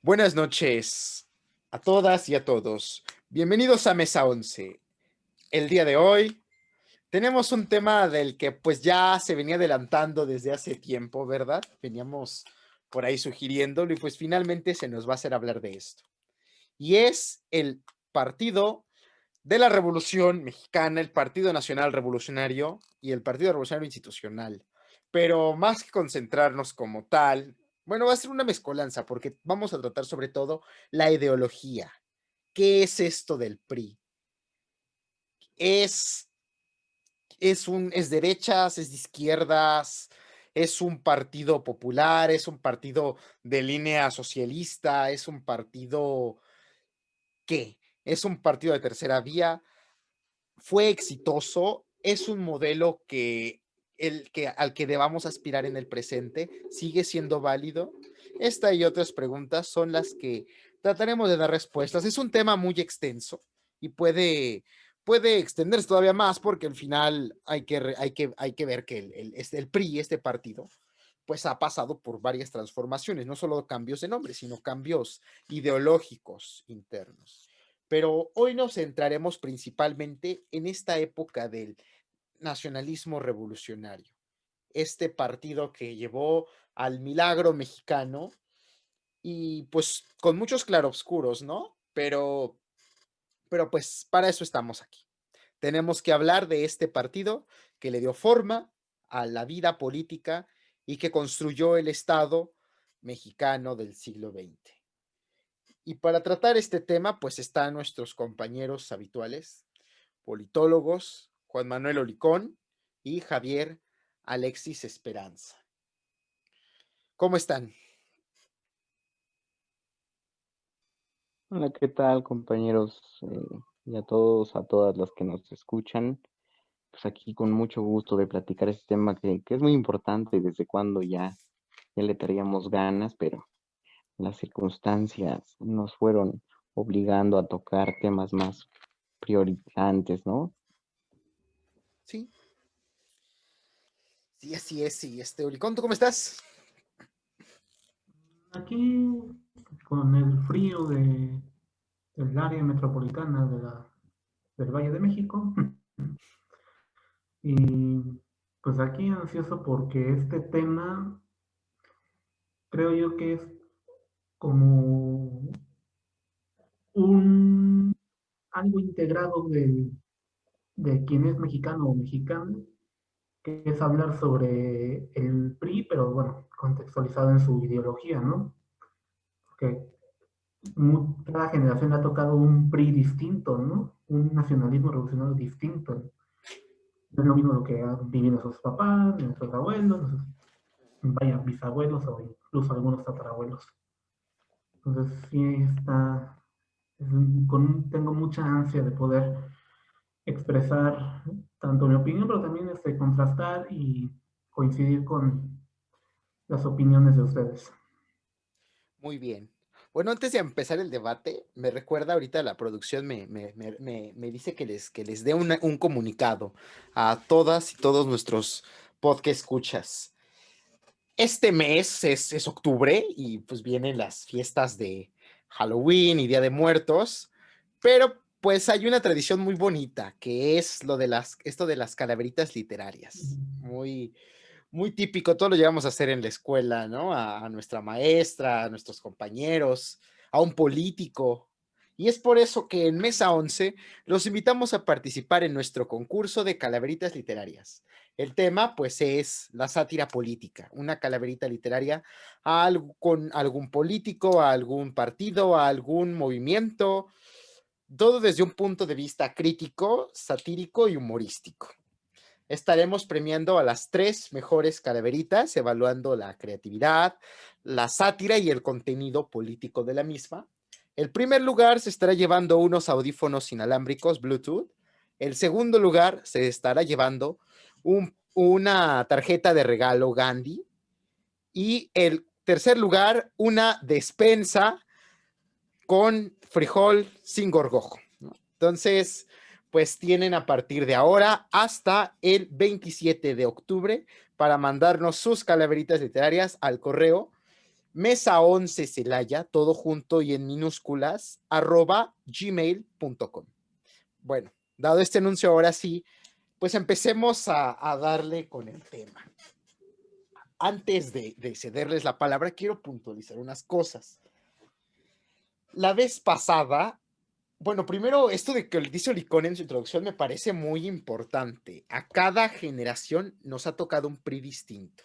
Buenas noches a todas y a todos. Bienvenidos a Mesa 11. El día de hoy tenemos un tema del que pues ya se venía adelantando desde hace tiempo, ¿verdad? Veníamos por ahí sugiriéndolo y pues finalmente se nos va a hacer hablar de esto. Y es el Partido de la Revolución Mexicana, el Partido Nacional Revolucionario y el Partido Revolucionario Institucional. Pero más que concentrarnos como tal, bueno, va a ser una mezcolanza porque vamos a tratar sobre todo la ideología. ¿Qué es esto del PRI? ¿Es, es derechas, es de izquierdas, es un partido popular, es un partido de línea socialista, es un partido qué? ¿Es un partido de tercera vía? ¿Fue exitoso? ¿Es un modelo al que debamos aspirar en el presente? ¿Sigue siendo válido? Esta y otras preguntas son las que trataremos de dar respuestas. Es un tema muy extenso y puede extenderse todavía más porque al final hay que ver que el PRI, este partido, pues ha pasado por varias transformaciones, no solo cambios de nombre, sino cambios ideológicos internos. Pero hoy nos centraremos principalmente en esta época del nacionalismo revolucionario, este partido que llevó al milagro mexicano y pues con muchos claroscuros, ¿no? Pero pues para eso estamos aquí. Tenemos que hablar de este partido que le dio forma a la vida política y que construyó el Estado mexicano del siglo XX. Y para tratar este tema, pues están nuestros compañeros habituales, politólogos, Juan Manuel Olicón y Javier Alexis Esperanza. ¿Cómo están? Hola, ¿qué tal, compañeros? Y a todos, a todas las que nos escuchan, pues aquí con mucho gusto de platicar este tema que es muy importante, desde cuando ya le traíamos ganas, pero las circunstancias nos fueron obligando a tocar temas más priorizantes, ¿no? Sí, sí, así es, sí. Olicón, ¿tú cómo estás? Aquí, con el frío del área metropolitana del Valle de México, y pues aquí ansioso porque este tema creo yo que es como un algo integrado de quien es mexicano o mexicana, que es hablar sobre el PRI, pero bueno, contextualizado en su ideología, ¿no? Porque cada generación le ha tocado un PRI distinto, ¿no? Un nacionalismo revolucionario distinto. No es lo mismo lo que han vivido nuestros papás, nuestros abuelos, nuestros, vaya, bisabuelos o incluso algunos tatarabuelos. Entonces sí está, tengo mucha ansia de poder expresar tanto mi opinión, pero también contrastar y coincidir con las opiniones de ustedes. Muy bien. Bueno, antes de empezar el debate, me recuerda ahorita la producción, me dice que les dé un comunicado a todas y todos nuestros podcast escuchas. Este mes es octubre y pues vienen las fiestas de Halloween y Día de Muertos, pero pues hay una tradición muy bonita que es esto de las calaveritas literarias. Muy típico, todo lo llevamos a hacer en la escuela, ¿no? A nuestra maestra, a nuestros compañeros, a un político. Y es por eso que en Mesa 11 los invitamos a participar en nuestro concurso de calaveritas literarias. El tema, pues, es la sátira política, una calaverita literaria con algún político, a algún partido, a algún movimiento, todo desde un punto de vista crítico, satírico y humorístico. Estaremos premiando a las 3 mejores calaveritas, evaluando la creatividad, la sátira y el contenido político de la misma. El primer lugar se estará llevando unos audífonos inalámbricos Bluetooth. El segundo lugar se estará llevando una tarjeta de regalo Gandhi. Y el tercer lugar, una despensa con frijol sin gorgojo, ¿no? Entonces, pues tienen a partir de ahora hasta el 27 de octubre para mandarnos sus calaveritas literarias al correo mesa11 Celaya, todo junto y en minúsculas, @gmail.com. Bueno, dado este anuncio, ahora sí, pues empecemos a darle con el tema. Antes de cederles la palabra, quiero puntualizar unas cosas. La vez pasada, bueno, primero, esto de que dice Olicón en su introducción me parece muy importante. A cada generación nos ha tocado un PRI distinto.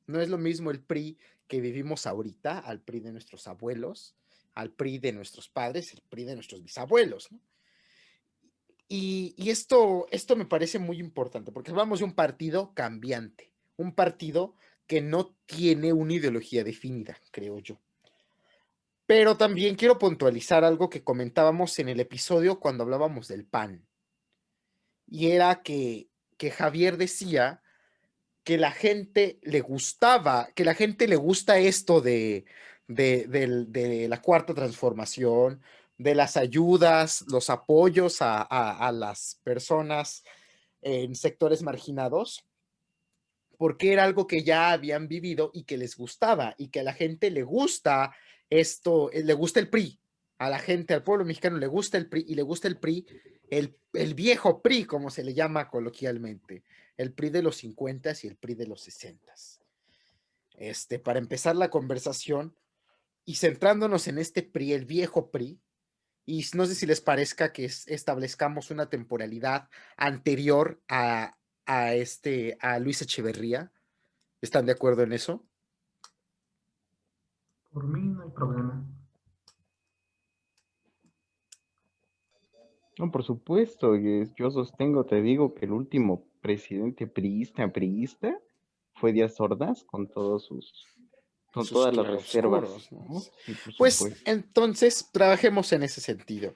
No es lo mismo el PRI que vivimos ahorita, al PRI de nuestros abuelos, al PRI de nuestros padres, el PRI de nuestros bisabuelos, ¿no? Y esto me parece muy importante, porque hablamos de un partido cambiante, un partido que no tiene una ideología definida, creo yo. Pero también quiero puntualizar algo que comentábamos en el episodio cuando hablábamos del PAN. Y era que Javier decía que la gente le gustaba, que la gente le gusta esto de la cuarta transformación, de las ayudas, los apoyos a las personas en sectores marginados, porque era algo que ya habían vivido y que les gustaba y que a la gente le gusta esto, le gusta el PRI. A la gente, al pueblo mexicano le gusta el PRI y le gusta el PRI, el viejo PRI, como se le llama coloquialmente, el PRI de los 50 y el PRI de los 60. Para empezar la conversación y centrándonos en este PRI, el viejo PRI, y no sé si les parezca que establezcamos una temporalidad anterior a Luis Echeverría. ¿Están de acuerdo en eso? Por mí no hay problema. No, por supuesto, yo sostengo, te digo, que el último presidente priista fue Díaz Ordaz con con Sus todas las reservas, claroscuros, ¿no? ¿no? Sí, por Pues supuesto. entonces trabajemos en ese sentido.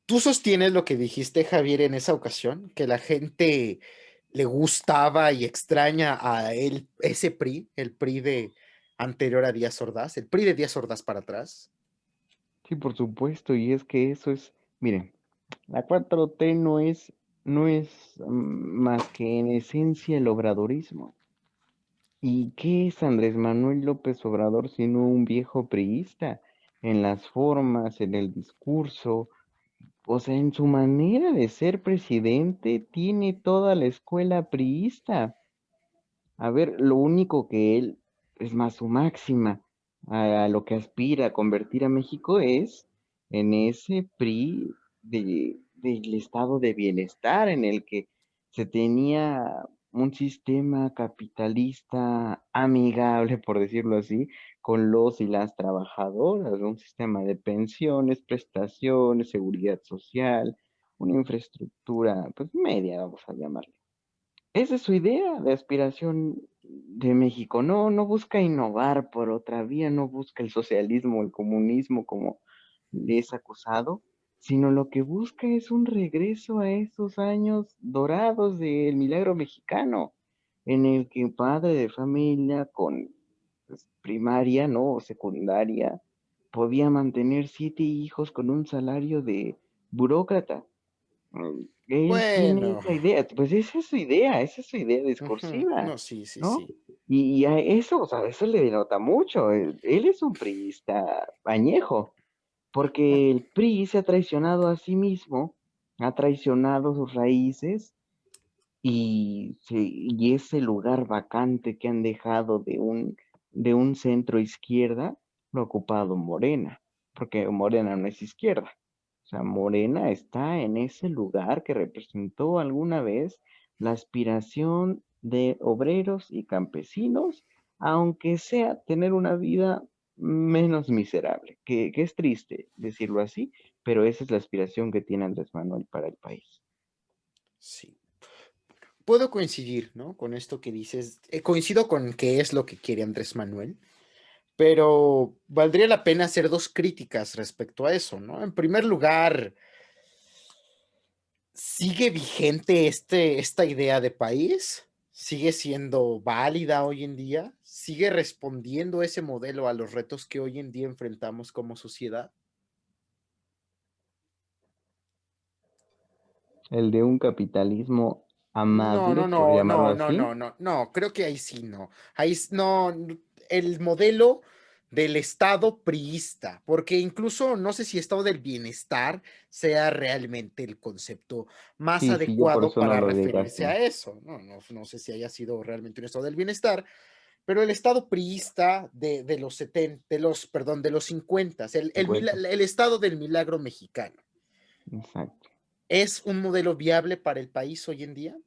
¿Tú sostienes lo que dijiste, Javier, en esa ocasión? Que la gente le gustaba y extraña a él, ese PRI, el PRI de anterior a Díaz Ordaz, el PRI de Díaz Ordaz para atrás. Sí, por supuesto, y es que eso es, miren, la 4T no es más que en esencia el obradorismo. ¿Y qué es Andrés Manuel López Obrador sino un viejo priista? En las formas, en el discurso, o sea, en su manera de ser presidente, tiene toda la escuela priista. A ver, lo único que él, es más su máxima, a lo que aspira a convertir a México es en ese PRI del estado de bienestar en el que se tenía un sistema capitalista amigable, por decirlo así, con los y las trabajadoras, un sistema de pensiones, prestaciones, seguridad social, una infraestructura, pues media, vamos a llamarle. Esa es su idea de aspiración de México. No busca innovar por otra vía, no busca el socialismo o el comunismo como le es acusado, sino lo que busca es un regreso a esos años dorados del milagro mexicano, en el que un padre de familia con pues, primaria, ¿no? O secundaria, podía mantener 7 hijos con un salario de burócrata. Él tiene Bueno, esa idea, pues esa es su idea discursiva, no, sí, sí, ¿no? sí. Y a eso, o sea, eso le denota mucho. Él es un priista añejo, porque el PRI se ha traicionado a sí mismo, ha traicionado sus raíces y ese lugar vacante que han dejado de un centro izquierda lo ha ocupado Morena, porque Morena no es izquierda. O sea, Morena está en ese lugar que representó alguna vez la aspiración de obreros y campesinos, aunque sea tener una vida menos miserable, que es triste decirlo así, pero esa es la aspiración que tiene Andrés Manuel para el país. Sí. Puedo coincidir, ¿no? Con esto que dices. Coincido con que es lo que quiere Andrés Manuel, pero valdría la pena hacer dos críticas respecto a eso, ¿no? En primer lugar, ¿sigue vigente esta idea de país? ¿Sigue siendo válida hoy en día? ¿Sigue respondiendo ese modelo a los retos que hoy en día enfrentamos como sociedad? El de un capitalismo No, amable, no, por no, llamarlo no, no, así. no, no, no, creo que ahí sí no. No, el modelo del estado priista, porque incluso no sé si estado del bienestar sea realmente el concepto más Sí, sí, yo por adecuado eso no para lo digo referirse así. a eso. No sé si haya sido realmente un estado del bienestar, pero el estado priista de los 70, de los 50, 50, el estado del milagro mexicano, exacto. ¿es un modelo viable para el país hoy en día?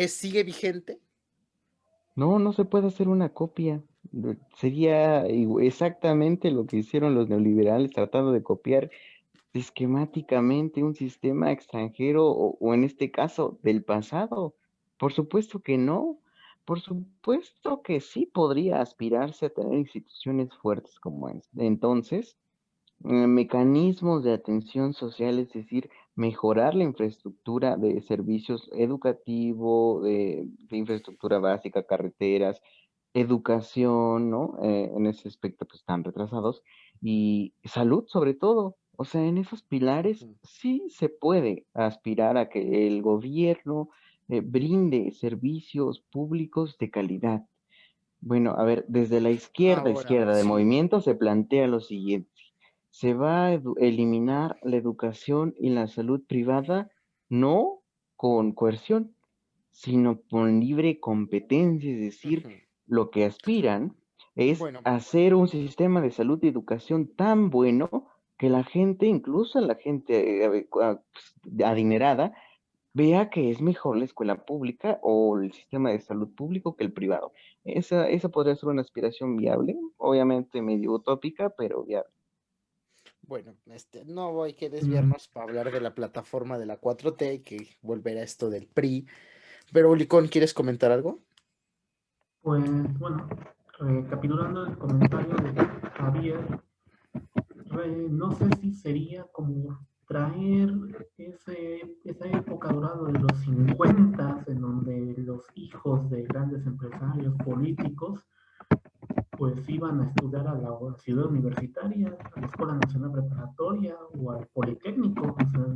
¿Sigue vigente? No, no se puede hacer una copia. Sería exactamente lo que hicieron los neoliberales tratando de copiar esquemáticamente un sistema extranjero o en este caso del pasado. Por supuesto que no. Por supuesto que sí podría aspirarse a tener instituciones fuertes como entonces, mecanismos de atención social, es decir, mejorar la infraestructura de servicios educativo, de infraestructura básica, carreteras, educación, ¿no? En ese aspecto pues están retrasados y salud sobre todo. O sea, en esos pilares Ujú. sí se puede aspirar a que el gobierno brinde servicios públicos de calidad. Bueno, a ver, desde la Ahora, izquierda del sí. movimiento se plantea lo siguiente. Se va a eliminar la educación y la salud privada, no con coerción, sino con libre competencia, es decir, Ujú. lo que aspiran es Bueno, hacer un sistema de salud y educación tan bueno que la gente, incluso la gente adinerada, vea que es mejor la escuela pública o el sistema de salud público que el privado. Esa podría ser una aspiración viable, obviamente medio utópica, pero viable. bueno, no hay que Mm, desviarnos para hablar de la plataforma de la 4T, que volverá a esto del PRI. Pero, Licón, ¿quieres comentar algo? Pues bueno, recapitulando el comentario de Javier, no sé si sería como traer esa época dorada de los 50, en donde los hijos de grandes empresarios políticos pues iban a estudiar a la ciudad universitaria, a la Escuela Nacional Preparatoria o al Politécnico. O sea,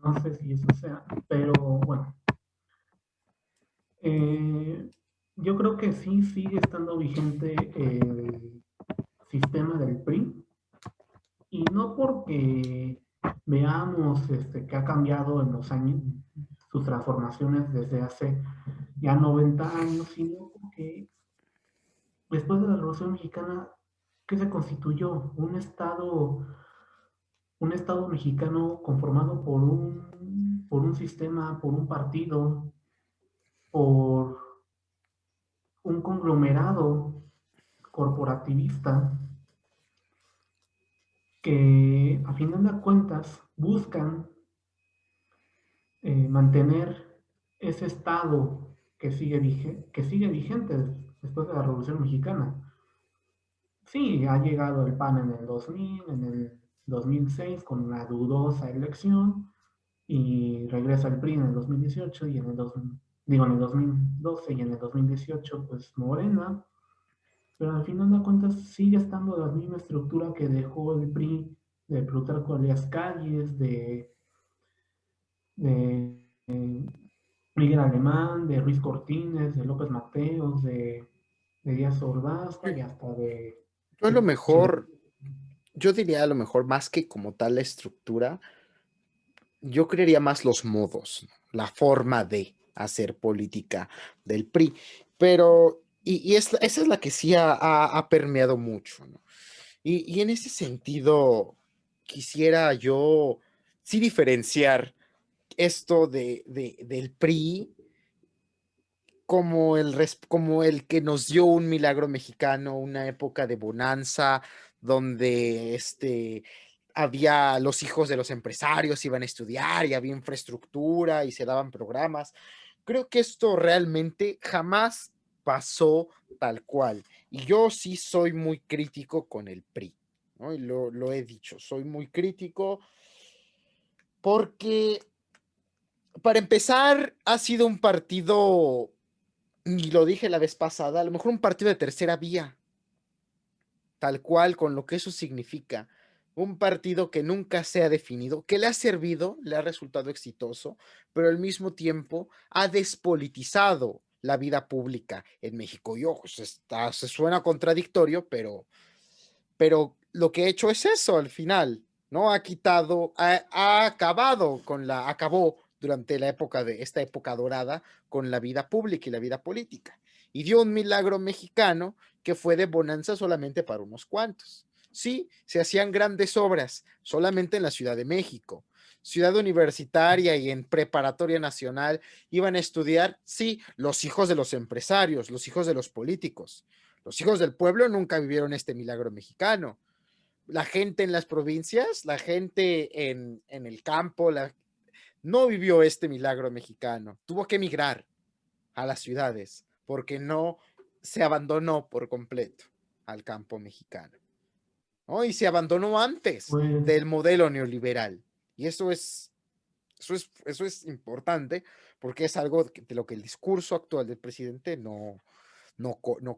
no sé si eso sea, pero bueno, eh, yo creo que sí sigue estando vigente el sistema del PRI, y no porque veamos que ha cambiado en los años sus transformaciones desde hace ya 90 años, sino porque después de la Revolución Mexicana, ¿qué se constituyó? Un estado mexicano conformado por un sistema, por un partido, por un conglomerado corporativista que a final de cuentas buscan mantener ese estado que sigue vigente después de la Revolución Mexicana. Sí, ha llegado el PAN en el 2000, en el 2006 con una dudosa elección, y regresa el PRI en el 2018 y en el 2012 y en el 2018 pues Morena, pero al final de cuentas sigue estando la misma estructura que dejó el PRI de Plutarco Elías Calles, de Miguel Alemán, de Ruiz Cortines, de López Mateos, de Díaz Ordaz, Yo, y hasta yo a lo de Chile. mejor, yo diría a lo mejor más que como tal la estructura, yo creería más los modos, la forma de hacer política del PRI, pero, esa es la que sí ha permeado mucho, ¿no? Y en ese sentido, quisiera yo sí diferenciar esto del PRI como el que nos dio un milagro mexicano, una época de bonanza, donde había los hijos de los empresarios iban a estudiar y había infraestructura y se daban programas. Creo que esto realmente jamás pasó tal cual. Y yo sí soy muy crítico con el PRI, ¿no? Y lo he dicho, soy muy crítico porque, para empezar, ha sido un partido, y lo dije la vez pasada, a lo mejor un partido de tercera vía, tal cual, con lo que eso significa. Un partido que nunca se ha definido, que le ha servido, le ha resultado exitoso, pero al mismo tiempo ha despolitizado la vida pública en México. Y ojo, se suena contradictorio, pero lo que ha hecho es eso al final, ¿no? Acabó durante esta época dorada con la vida pública y la vida política. Y dio un milagro mexicano que fue de bonanza solamente para unos cuantos. Sí, se hacían grandes obras solamente en la Ciudad de México. Ciudad universitaria y en preparatoria nacional iban a estudiar, sí, los hijos de los empresarios, los hijos de los políticos. Los hijos del pueblo nunca vivieron este milagro mexicano. La gente en las provincias, la gente en el campo, no vivió este milagro mexicano. Tuvo que emigrar a las ciudades porque no se abandonó por completo al campo mexicano, ¿no? Y se abandonó antes Pues, del modelo neoliberal. Y eso es importante porque es algo de lo que el discurso actual del presidente no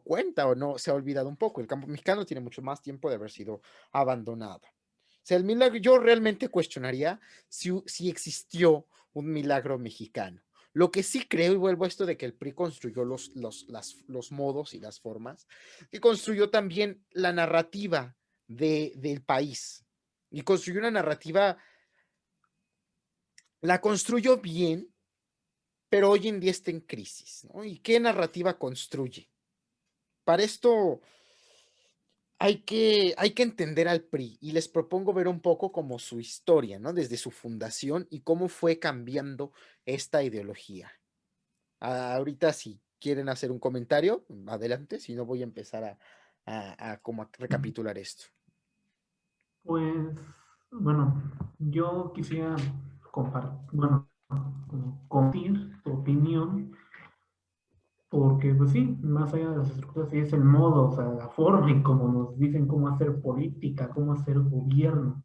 cuenta o no se ha olvidado un poco. El campo mexicano tiene mucho más tiempo de haber sido abandonado. O sea, el milagro, yo realmente cuestionaría si existió un milagro mexicano. Lo que sí creo, y vuelvo a esto de que el PRI construyó los modos y las formas, que construyó también la narrativa del país. Y construyó una narrativa, la construyó bien, pero hoy en día está en crisis, ¿no? ¿Y qué narrativa construye? Para esto hay que entender al PRI y les propongo ver un poco como su historia, ¿no? Desde su fundación y cómo fue cambiando esta ideología. Ahorita si quieren hacer un comentario, adelante, si no voy a empezar a recapitular esto. pues, bueno, yo quisiera bueno, compartir tu opinión, porque, pues sí, más allá de las estructuras, sí es el modo, o sea, la forma en cómo nos dicen cómo hacer política, cómo hacer gobierno.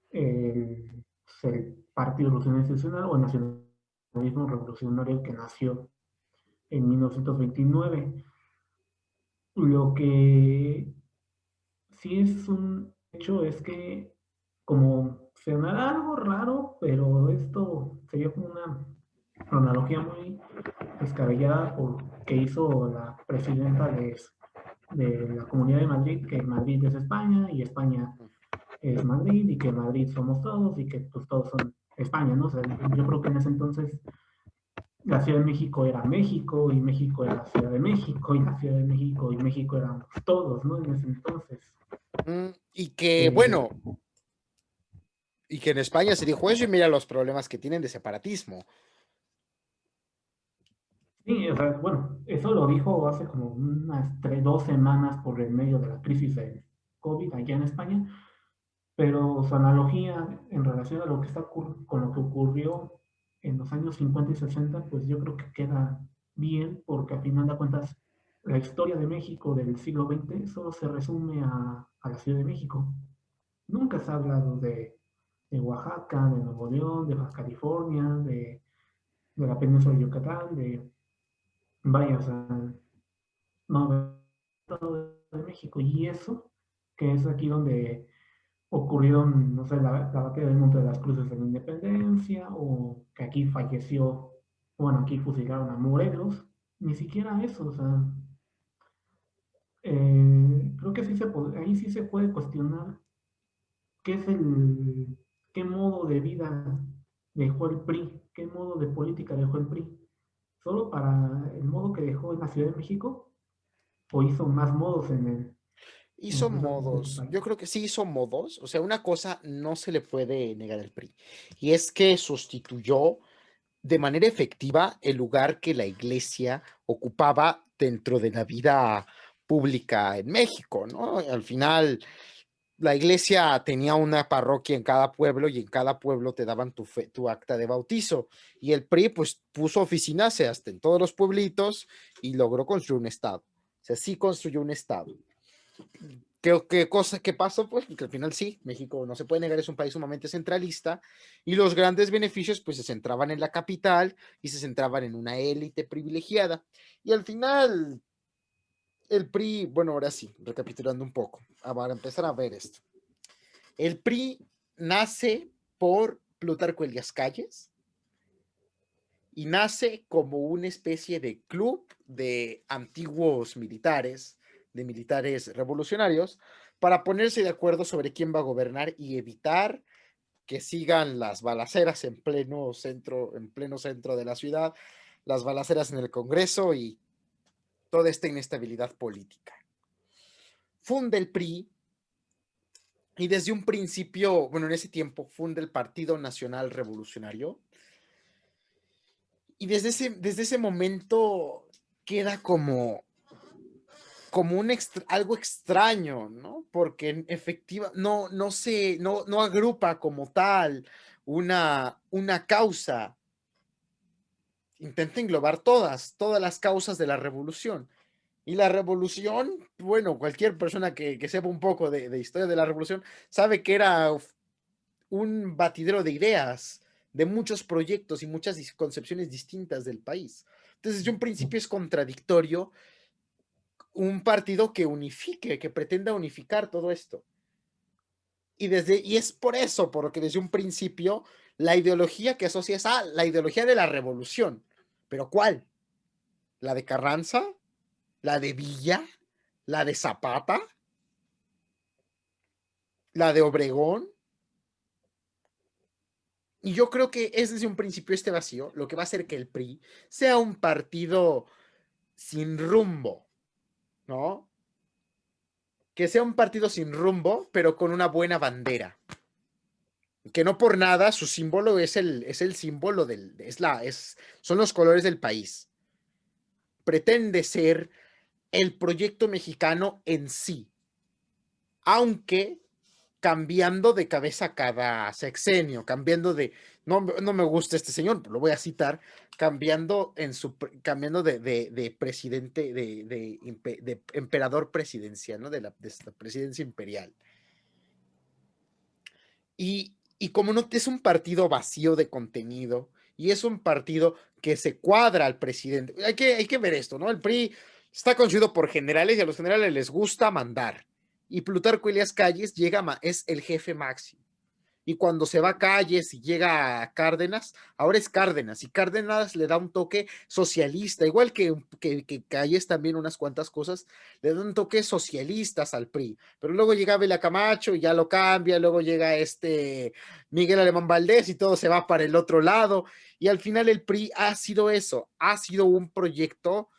El, el Partido Revolucionario Institucional o el nacionalismo revolucionario que nació en 1929. Lo que sí es un hecho es que, como sonará algo raro, pero esto sería como una analogía muy descabellada que hizo la presidenta de la Comunidad de Madrid, que Madrid es España y España es Madrid y que Madrid somos todos y que pues todos son España, ¿no? O sea, yo creo que en ese entonces la Ciudad de México era México y México era la Ciudad de México y la Ciudad de México y México eran todos, ¿no? En ese entonces. Y que, Eh, bueno, y que en España se dijo eso y mira los problemas que tienen de separatismo. sí, o sea, bueno, eso lo dijo hace como unas 2 semanas por el medio de la crisis del COVID allá en España, pero su analogía en relación a lo que está con lo que ocurrió en los años 50 y 60, pues yo creo que queda bien, porque a final de cuentas la historia de México del siglo XX solo se resume a la Ciudad de México. Nunca se ha hablado de Oaxaca, de Nuevo León, de Baja California, de la península de Yucatán, vaya, o sea, no, de México. Y eso, que es aquí donde ocurrieron, no sé, la batalla del Monte de las Cruces de la Independencia, o que aquí falleció, bueno, aquí fusilaron a Morelos, ni siquiera eso, o sea, creo que ahí sí se puede cuestionar qué es qué modo de vida dejó el PRI, qué modo de política dejó el PRI, solo para el modo que dejó en la Ciudad de México, o hizo más modos en Hizo otras partes del modos, país. yo creo que sí hizo modos, o sea, una cosa no se le puede negar al PRI, y es que sustituyó de manera efectiva el lugar que la iglesia ocupaba dentro de la vida pública en México, ¿no? Al final, la iglesia tenía una parroquia en cada pueblo y en cada pueblo te daban tu acta de bautizo, y el PRI pues puso oficinas hasta en todos los pueblitos y logró construir un estado, o sea, sí construyó un estado. ¿Qué pasó? Pues que al final sí, México no se puede negar, es un país sumamente centralista y los grandes beneficios pues se centraban en la capital y se centraban en una élite privilegiada. Y al final el PRI, bueno, ahora sí, recapitulando un poco, para empezar a ver esto. El PRI nace por Plutarco Elías Calles y nace como una especie de club de antiguos militares, de militares revolucionarios, para ponerse de acuerdo sobre quién va a gobernar y evitar que sigan las balaceras en pleno centro de la ciudad, las balaceras en el Congreso y toda esta inestabilidad política. Funda el PRI y desde un principio, bueno, en ese tiempo funda el Partido Nacional Revolucionario y desde ese momento queda como algo extraño, ¿no? Porque en efectiva no agrupa como tal una causa, intenta englobar todas las causas de la revolución. Y la revolución, bueno, cualquier persona que sepa un poco de historia de la revolución sabe que era un batidero de ideas, de muchos proyectos y muchas concepciones distintas del país. Entonces, desde un principio es contradictorio un partido que unifique, que pretenda unificar todo esto. Y es por eso, porque desde un principio la ideología que asocia es la ideología de la revolución. ¿Pero cuál? ¿La de Carranza? ¿La de Villa? ¿La de Zapata? ¿La de Obregón? Y yo creo que es desde un principio este vacío lo que va a hacer que el PRI sea un partido sin rumbo, ¿no? Que sea un partido sin rumbo, pero con una buena bandera. Que no por nada su símbolo es el símbolo son los colores del país. Pretende ser el proyecto mexicano en sí, aunque cambiando de cabeza cada sexenio, cambiando de, no me gusta este señor, lo voy a citar, cambiando de presidente, de emperador presidencial, ¿no? De esta presidencia imperial. Y como no es un partido vacío de contenido, y es un partido que se cuadra al presidente, hay que ver esto, ¿no? El PRI está constituido por generales y a los generales les gusta mandar. Y Plutarco Elías Calles es el jefe máximo. Y cuando se va a Calles y llega a Cárdenas, ahora es Cárdenas, y Cárdenas le da un toque socialista, igual que Calles también unas cuantas cosas, le da un toque socialistas al PRI, pero luego llega Vela Camacho y ya lo cambia, luego llega Miguel Alemán Valdés y todo se va para el otro lado, y al final el PRI ha sido eso, ha sido un proyecto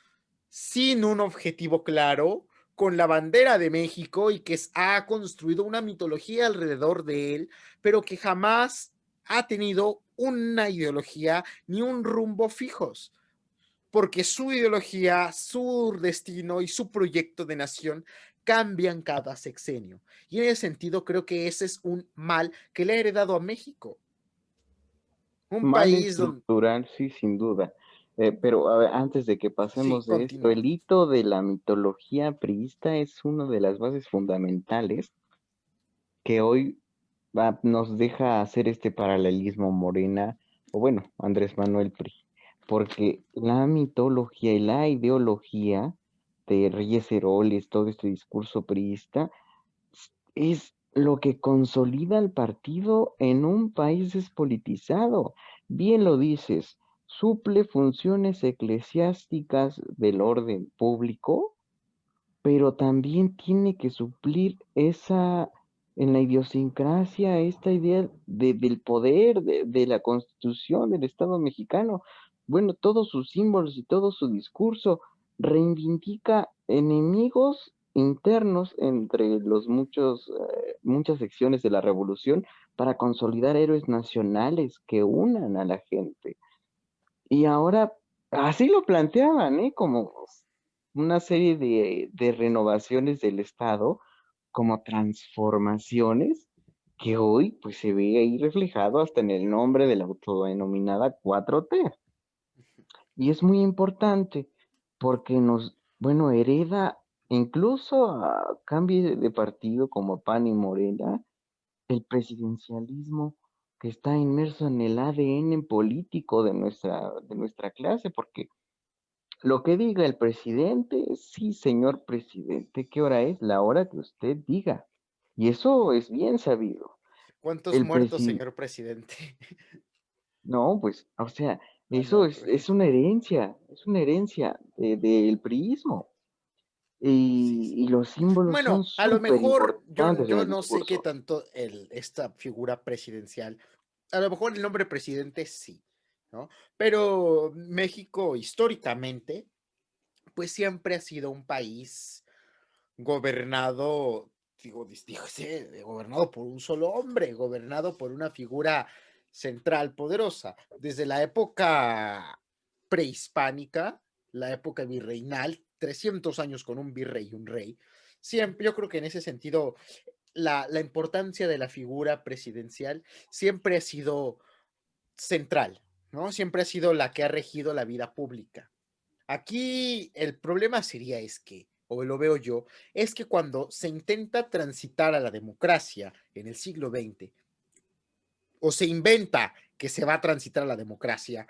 sin un objetivo claro, con la bandera de México y que ha construido una mitología alrededor de él, pero que jamás ha tenido una ideología ni un rumbo fijos, porque su ideología, su destino y su proyecto de nación cambian cada sexenio. Y en ese sentido creo que ese es un mal que le ha heredado a México. Un Mal país donde... estructural, sí, sin duda. Pero a ver, antes de que Sí, pasemos de esto, continúa. el hito de la mitología priista es una de las bases fundamentales que hoy nos deja hacer este paralelismo Morena, o bueno, Andrés Manuel PRI, porque la mitología y la ideología de Reyes Heroles, todo este discurso priista, es lo que consolida al partido en un país despolitizado. Bien lo dices, suple funciones eclesiásticas del orden público, pero también tiene que suplir en la idiosincrasia, esta idea del poder, de la constitución del Estado mexicano. Bueno, todos sus símbolos y todo su discurso reivindica enemigos internos entre muchas secciones de la revolución para consolidar héroes nacionales que unan a la gente. Y ahora, así lo planteaban, ¿eh? Como una serie de renovaciones del Estado, como transformaciones, que hoy pues se ve ahí reflejado hasta en el nombre de la autodenominada 4T. Y es muy importante porque bueno, hereda incluso a cambio de partido como PAN y Morena, el presidencialismo que está inmerso en el ADN político de nuestra clase, porque lo que diga el presidente, sí, señor presidente, ¿qué hora es? La hora que usted diga. Y eso es bien sabido. ¿Cuántos El muertos, presidente, señor presidente? no, pues, o sea, Eso no, es una herencia, del priismo. sí, sí. Y los símbolos son Bueno, a lo súper mejor importantes en yo el no sé qué discurso. tanto esta figura presidencial, a lo mejor el nombre presidente sí, ¿no? Pero México históricamente, pues siempre ha sido un país gobernado, dígase, gobernado por un solo hombre, gobernado por una figura central poderosa. Desde la época prehispánica, la época virreinal, 300 años con un virrey y un rey. Siempre, yo creo que en ese sentido, la importancia de la figura presidencial siempre ha sido central, ¿no? Siempre ha sido la que ha regido la vida pública. Aquí el problema sería es que, o lo veo yo, es que cuando se intenta transitar a la democracia en el siglo XX, o se inventa que se va a transitar a la democracia,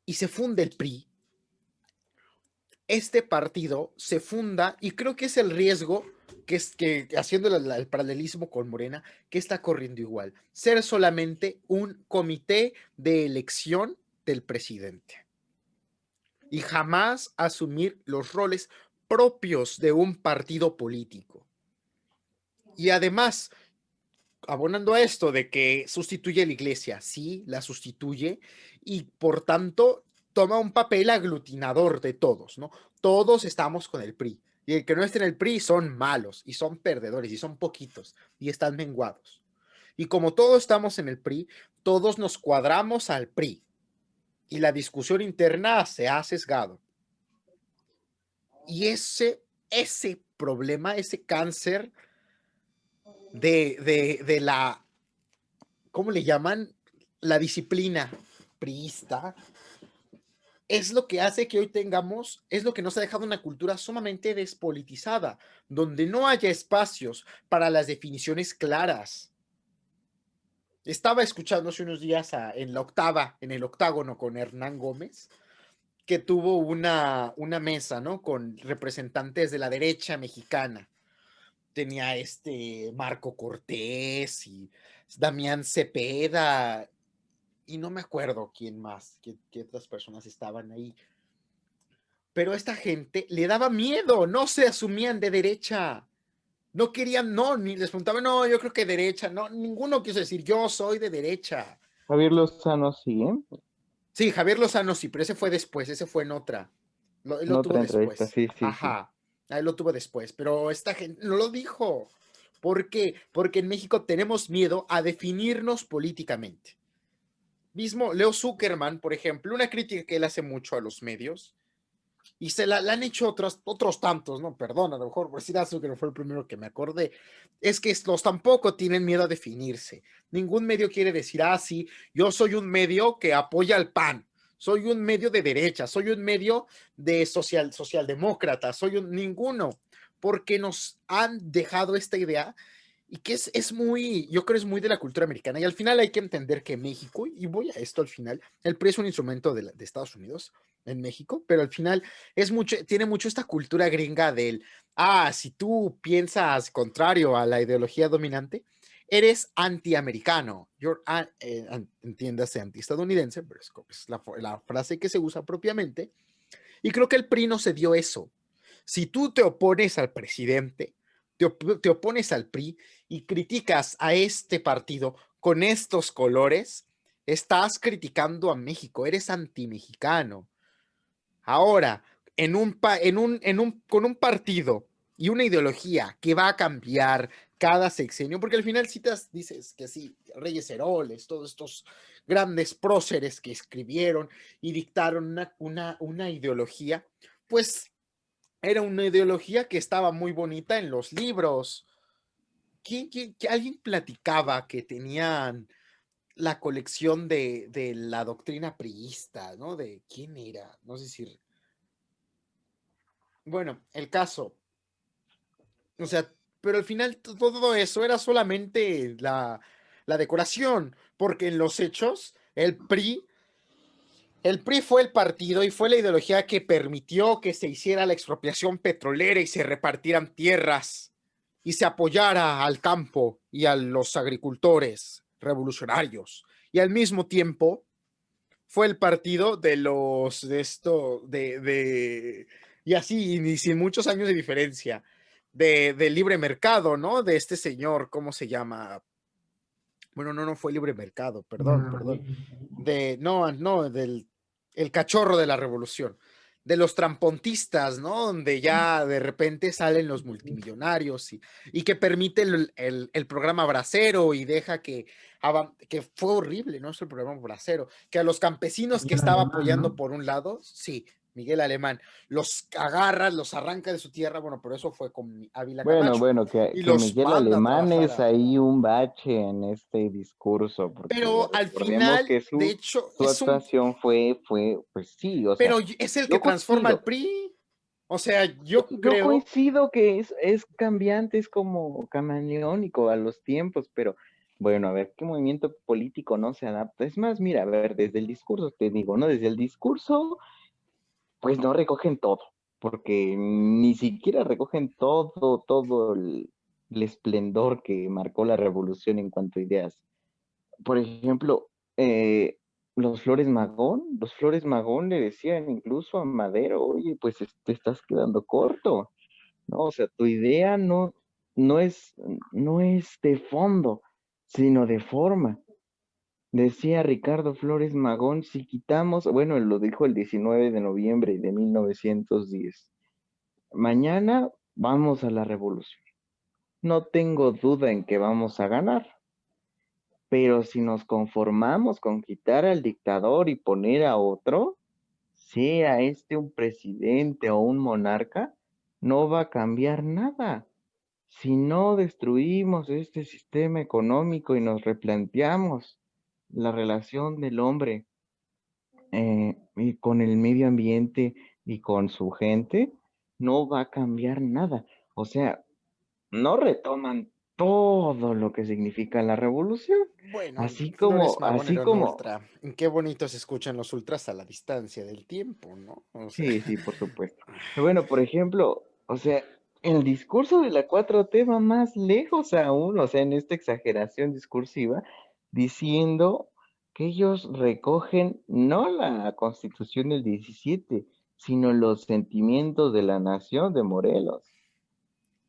y se funde el PRI, este partido se funda, y creo que es el riesgo que es que haciendo el paralelismo con Morena, que está corriendo igual, ser solamente un comité de elección del presidente y jamás asumir los roles propios de un partido político. Y además, abonando a esto de que sustituye a la iglesia, sí, la sustituye y por tanto toma un papel aglutinador de todos, ¿no? Todos estamos con el PRI y el que no esté en el PRI son malos y son perdedores y son poquitos y están menguados. Y como todos estamos en el PRI, todos nos cuadramos al PRI y la discusión interna se ha sesgado. Y ese problema, ese cáncer de la, ¿cómo le llaman? La disciplina priista, es lo que hace que hoy tengamos, es lo que nos ha dejado una cultura sumamente despolitizada, donde no haya espacios para las definiciones claras. Estaba escuchando hace unos días en la octava, en el octágono con Hernán Gómez, que tuvo una mesa, ¿no? Con representantes de la derecha mexicana. Tenía Marco Cortés y Damián Cepeda y no me acuerdo quién más, qué otras personas estaban ahí. Pero a esta gente le daba miedo, no se asumían de derecha. No querían, no, ni les preguntaban, no, yo creo que derecha, no, ninguno quiso decir, yo soy de derecha. Javier Lozano sí, ¿eh? Sí, Javier Lozano sí, pero ese fue después, ese fue en otra. Él En lo tuvo otra entrevista, después. sí, sí, sí. Ajá, él lo tuvo después, pero esta gente no lo dijo. ¿Por qué? Porque en México tenemos miedo a definirnos políticamente. Mismo Leo Zuckerman, por ejemplo, una crítica que él hace mucho a los medios, y se la han hecho otros tantos, ¿no? Perdón, a lo mejor por decir Zuckerman fue el primero que me acordé, es que estos tampoco tienen miedo a definirse. Ningún medio quiere decir, sí, yo soy un medio que apoya al PAN, soy un medio de derecha, soy un medio de socialdemócrata, ninguno, porque nos han dejado esta idea y que es muy, yo creo es muy de la cultura americana. Y al final hay que entender que México, y voy a esto al final, el PRI es un instrumento de Estados Unidos en México, pero al final tiene mucho esta cultura gringa del, si tú piensas contrario a la ideología dominante, eres antiamericano, entiéndase antiestadounidense, pero es la frase que se usa propiamente, y creo que el PRI no se dio eso. Si tú te opones al presidente, te opones al PRI y criticas a este partido con estos colores, estás criticando a México, eres antimexicano. Ahora, con un partido y una ideología que va a cambiar cada sexenio, porque al final citas, dices que sí, Reyes Heroles, todos estos grandes próceres que escribieron y dictaron una ideología, pues era una ideología que estaba muy bonita en los libros. Alguien platicaba que tenían la colección de la doctrina priista, ¿no? ¿De quién era? No sé si... Bueno, el caso. O sea, pero al final todo eso era solamente la decoración, porque en los hechos el PRI fue el partido y fue la ideología que permitió que se hiciera la expropiación petrolera y se repartieran tierras y se apoyara al campo y a los agricultores revolucionarios. Y al mismo tiempo fue el partido de los, de esto, y así, y sin muchos años de diferencia, de libre mercado, ¿no? De este señor, ¿cómo se llama? Bueno, no fue libre mercado, perdón. Del el cachorro de la revolución, de los trampontistas, ¿no? Donde ya de repente salen los multimillonarios y que permite el programa Bracero y deja que fue horrible, ¿no? Es el programa Bracero, que a los campesinos que Miguel estaba Alemán, apoyando ¿no? por un lado, sí, Miguel Alemán, los agarra, los arranca de su tierra, bueno, pero eso fue con Ávila Camacho, Bueno, y que los Miguel manda a Alemán trabajar es a... ahí un bache en este discurso, porque Pero al recordemos final, que de hecho, su actuación pues sí, o sea, pero es el que yo transforma al coincido, PRI. O sea, yo yo creo, coincido que es cambiante, es como camaleónico a los tiempos, pero bueno, a ver, ¿qué movimiento político no se adapta? Es más, mira, a ver, desde el discurso te digo, ¿no? Desde el discurso pues no recogen todo, porque ni siquiera recogen todo el esplendor que marcó la revolución en cuanto a ideas. Por ejemplo, los Flores Magón le decían incluso a Madero, oye, pues te estás quedando corto, ¿no? O sea, tu idea no es, no es de fondo, sino de forma. Decía Ricardo Flores Magón, si quitamos, bueno, lo dijo el 19 de noviembre de 1910, mañana vamos a la revolución. No tengo duda en que vamos a ganar, pero si nos conformamos con quitar al dictador y poner a otro, sea este un presidente o un monarca, no va a cambiar nada. Si no destruimos este sistema económico y nos replanteamos la relación del hombre y con el medio ambiente y con su gente, no va a cambiar nada. O sea, no retoman todo lo que significa la revolución, bueno, así Flores como, Magón así era un como, ultra. Qué bonito se escuchan los ultras a la distancia del tiempo, ¿no? O sea, sí, sí, por supuesto. Bueno, por ejemplo, o sea, el discurso de la 4T va más lejos aún, o sea, en esta exageración discursiva, diciendo que ellos recogen no la Constitución del 17, sino los sentimientos de la nación de Morelos.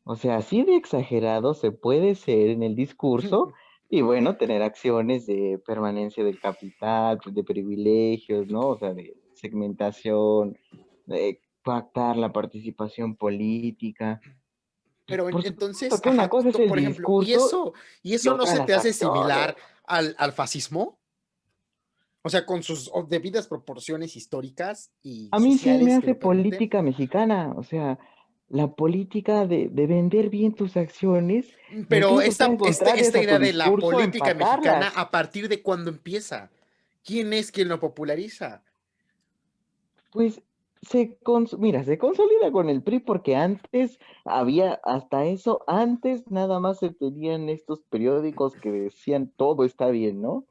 O sea, así de exagerado se puede ser en el discurso y bueno, tener acciones de permanencia del capital, de privilegios, ¿no? O sea, de segmentación, de pactar la participación política. Pues pero por supuesto entonces, que una ajá, cosa es el por ejemplo, discurso y y eso no otra se te las hace acciones. similar al fascismo? O sea, con sus debidas proporciones históricas y A mí sí me sociales que hace lo permiten. política mexicana, o sea, la política de vender bien tus acciones, Pero incluso sean contrarias esta a tu idea de la discurso, política mexicana, empatarlas. ¿a partir de cuándo empieza? ¿Quién es quien lo populariza? Pues mira, se consolida con el PRI porque antes había, hasta eso, antes nada más se tenían estos periódicos que decían todo está bien, ¿no?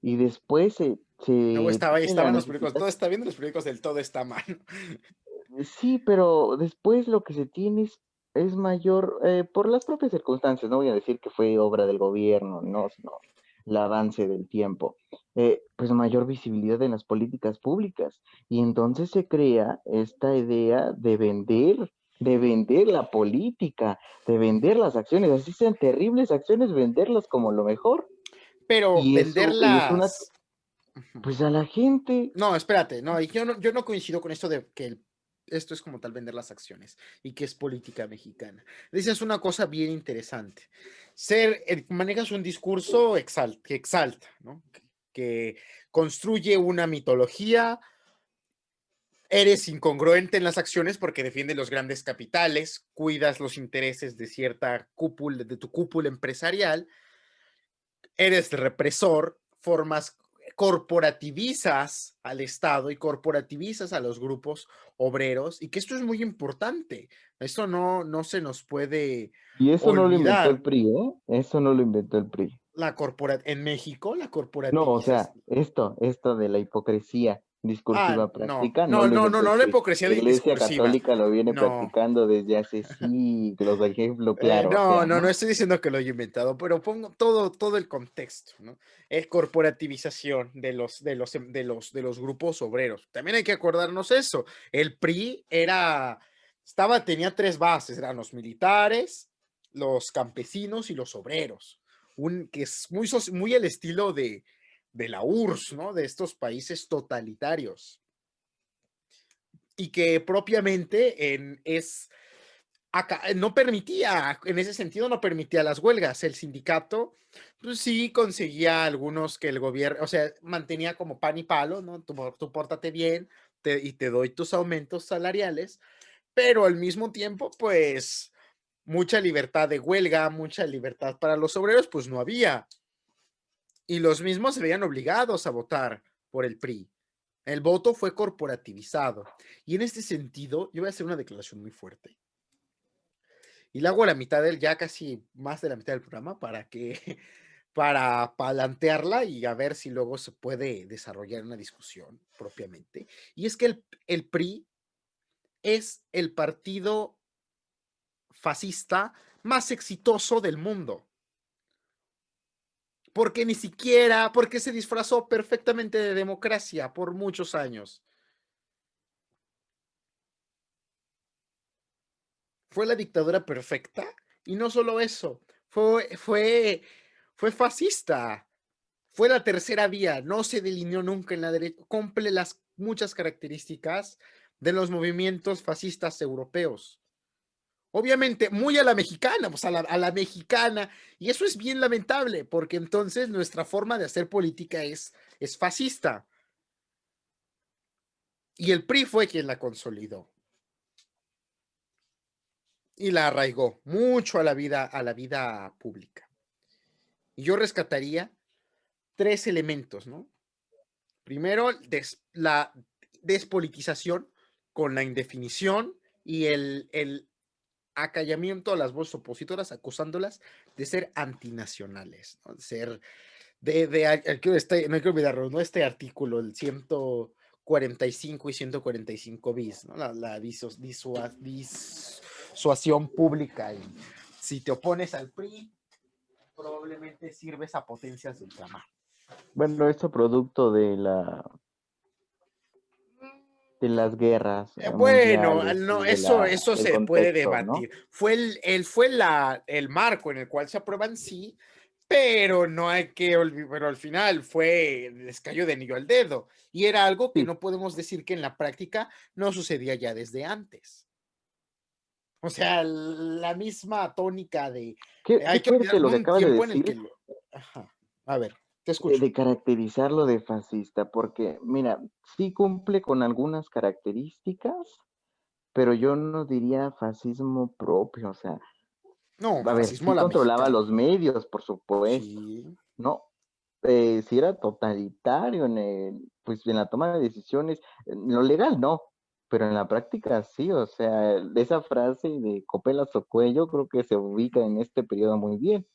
Y después Luego se tiene la estaban los periódicos, necesidad, todo está bien, los periódicos del todo está mal. sí, pero después lo que se tiene es mayor, por las propias circunstancias, no voy a decir que fue obra del gobierno, no, sino el avance del tiempo, pues mayor visibilidad en las políticas públicas. Y entonces se crea esta idea de vender la política, de vender las acciones, así sean terribles acciones, venderlas como lo mejor. Pero Y es una, venderlas. Ujú. pues a la gente, No, espérate, no, y yo no coincido con esto de que esto es como tal vender las acciones y que es política mexicana. Dices una cosa bien interesante. Manejas un discurso que exalta, ¿no? Que construye una mitología. Eres incongruente en las acciones porque defiendes los grandes capitales, cuidas los intereses de cierta cúpula, de tu cúpula empresarial, eres represor, formas corporativizas al Estado y corporativizas a los grupos obreros y que esto es muy importante. Esto no se nos puede y eso no lo inventó el olvidar. PRI, ¿eh? Eso no lo inventó el PRI. En México, la No, o sea, corporativización. esto de la hipocresía discursiva No, práctica, no no, lo no, sé no, no la porque hipocresía la Iglesia discursiva. Católica lo viene No, practicando desde hace siglos, ejemplo claro, o no, sea, no, no ¿no? estoy diciendo que lo haya inventado, pero pongo todo el contexto, ¿no? Es corporativización de los grupos obreros. También hay que acordarnos eso. El PRI tenía tres bases, eran los militares, los campesinos y los obreros. Que es muy el estilo de la URSS, ¿no? De estos países totalitarios. Y que propiamente no permitía, en ese sentido no permitía las huelgas. El sindicato, pues sí conseguía algunos que el gobierno, o sea, mantenía como pan y palo, ¿no? Tú pórtate bien y te doy tus aumentos salariales, pero al mismo tiempo, pues, mucha libertad de huelga, mucha libertad para los obreros, pues no había. Y los mismos se veían obligados a votar por el PRI. El voto fue corporativizado. Y en este sentido, yo voy a hacer una declaración muy fuerte. Y la hago a la mitad ya casi más de la mitad del programa para plantearla y a ver si luego se puede desarrollar una discusión propiamente. Y es que el PRI es el partido fascista más exitoso del mundo. Porque se disfrazó perfectamente de democracia por muchos años. Fue la dictadura perfecta y no solo eso, fue fascista. Fue la tercera vía, no se delineó nunca en la derecha, cumple las muchas características de los movimientos fascistas europeos. Obviamente, muy a la mexicana, pues a la mexicana, y eso es bien lamentable, porque entonces nuestra forma de hacer política es fascista. Y el PRI fue quien la consolidó y la arraigó mucho a la vida pública. Y yo rescataría tres elementos, ¿no? Primero, la despolitización con la indefinición y el acallamiento a las voces opositoras, acusándolas de ser antinacionales, ¿no? No hay que olvidarlo, ¿no? Este artículo, el 145 y 145 bis, ¿no? La disuasión pública. Y si te opones al PRI, probablemente sirves a potencias de ultramar. Bueno, esto producto de las guerras Bueno, mundiales no, y de eso del se puede contexto, ¿no? debatir. Fue el marco en el cual se aprueban, sí, pero no hay que olvidar, pero al final les cayó de anillo al dedo. Y era algo que Sí, no podemos decir que en la práctica no sucedía ya desde antes. O sea, la misma tónica de qué hay que olvidar, fuerte lo hubo que un acabas de tiempo en el decir, que ajá. A ver, te escucho. de caracterizarlo de fascista, porque mira, sí cumple con algunas características, pero yo no diría fascismo propio, o sea, No, a ver, fascismo a sí la controlaba mexicana. los medios, por supuesto, Sí. ¿no? Sí era totalitario pues, en la toma de decisiones, en lo legal no, pero en la práctica sí, o sea, esa frase de copelas o cuello creo que se ubica en este periodo muy bien.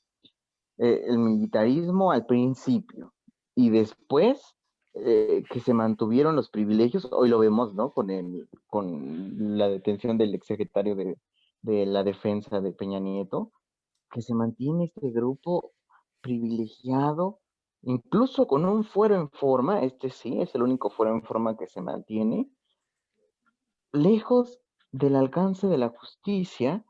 El militarismo al principio y después que se mantuvieron los privilegios, hoy lo vemos, ¿no? Con la detención del exsecretario de la defensa de Peña Nieto, que se mantiene este grupo privilegiado, incluso con un fuero en forma, este sí es el único fuero en forma que se mantiene, lejos del alcance de la justicia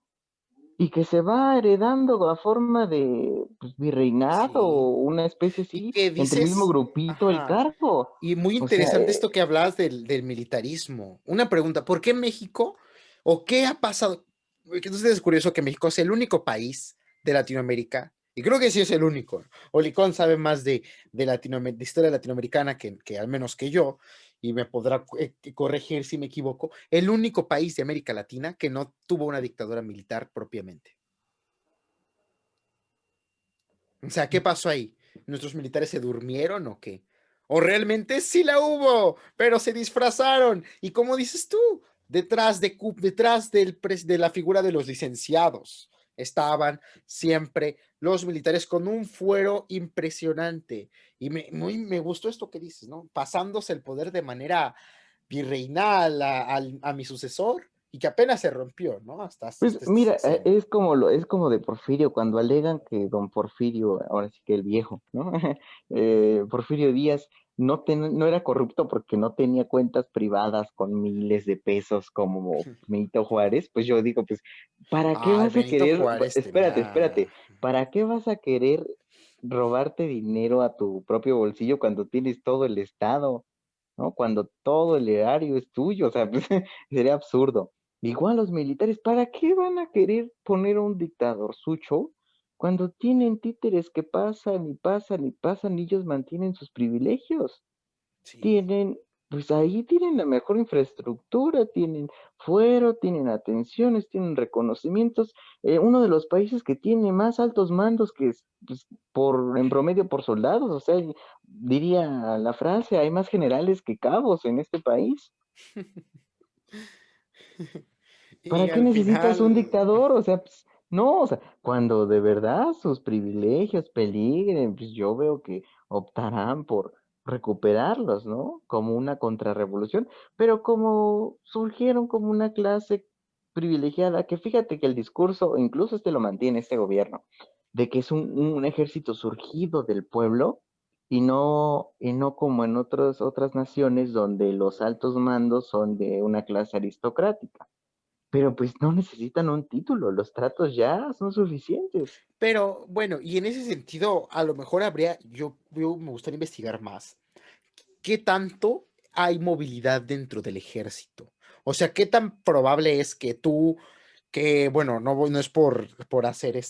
y que se va heredando a forma de pues, virreinato Sí. o una especie Y así, que entre el mismo dices, grupito, el ajá, cargo. y muy O sea, interesante esto que hablabas del militarismo. Una pregunta, ¿por qué México o qué ha pasado? Porque entonces es curioso que México es el único país de Latinoamérica, y creo que sí es el único. Olicón sabe más de historia latinoamericana que al menos que yo, y me podrá corregir si me equivoco, el único país de América Latina que no tuvo una dictadura militar propiamente. O sea, ¿qué pasó ahí? ¿Nuestros militares se durmieron o qué? ¿O realmente sí la hubo, pero se disfrazaron? Y como dices tú, detrás de la figura de los licenciados, estaban siempre los militares con un fuero impresionante. Y me gustó esto que dices, ¿no? Pasándose el poder de manera virreinal a mi sucesor y que apenas se rompió, ¿no? Hasta Pues este mira, sexenio. es como de Porfirio, cuando alegan que don Porfirio, ahora sí que el viejo, ¿no? Porfirio Díaz no era corrupto porque no tenía cuentas privadas con miles de pesos como Benito Juárez. Pues yo digo, pues, ¿para qué Ay, vas a Benito querer? Juárez Espérate, tenía. ¿para qué vas a querer robarte dinero a tu propio bolsillo cuando tienes todo el Estado? ¿No? Cuando todo el erario es tuyo, o sea, pues, sería absurdo. Igual los militares, ¿para qué van a querer poner a un dictador sucho cuando tienen títeres que pasan y pasan y pasan y ellos mantienen sus privilegios? Sí. Tienen, pues ahí tienen la mejor infraestructura, tienen fuero, tienen atenciones, tienen reconocimientos. Uno de los países que tiene más altos mandos que es, pues, en promedio por soldados, o sea, diría la frase, hay más generales que cabos en este país. Y ¿Para qué al necesitas un final, dictador? O sea, pues, no, o sea, cuando de verdad sus privilegios peligren, pues yo veo que optarán por recuperarlos, ¿no? Como una contrarrevolución, pero como surgieron como una clase privilegiada, que fíjate que el discurso, incluso este lo mantiene este gobierno, de que es un ejército surgido del pueblo y no como en otras naciones donde los altos mandos son de una clase aristocrática. Pero pues no necesitan un título, los tratos ya son suficientes. pero bueno, y en ese sentido, a lo mejor habría, yo me gustaría investigar más. ¿Qué tanto hay movilidad dentro del ejército? O sea, ¿qué tan probable es que tú, que bueno, no es por hacer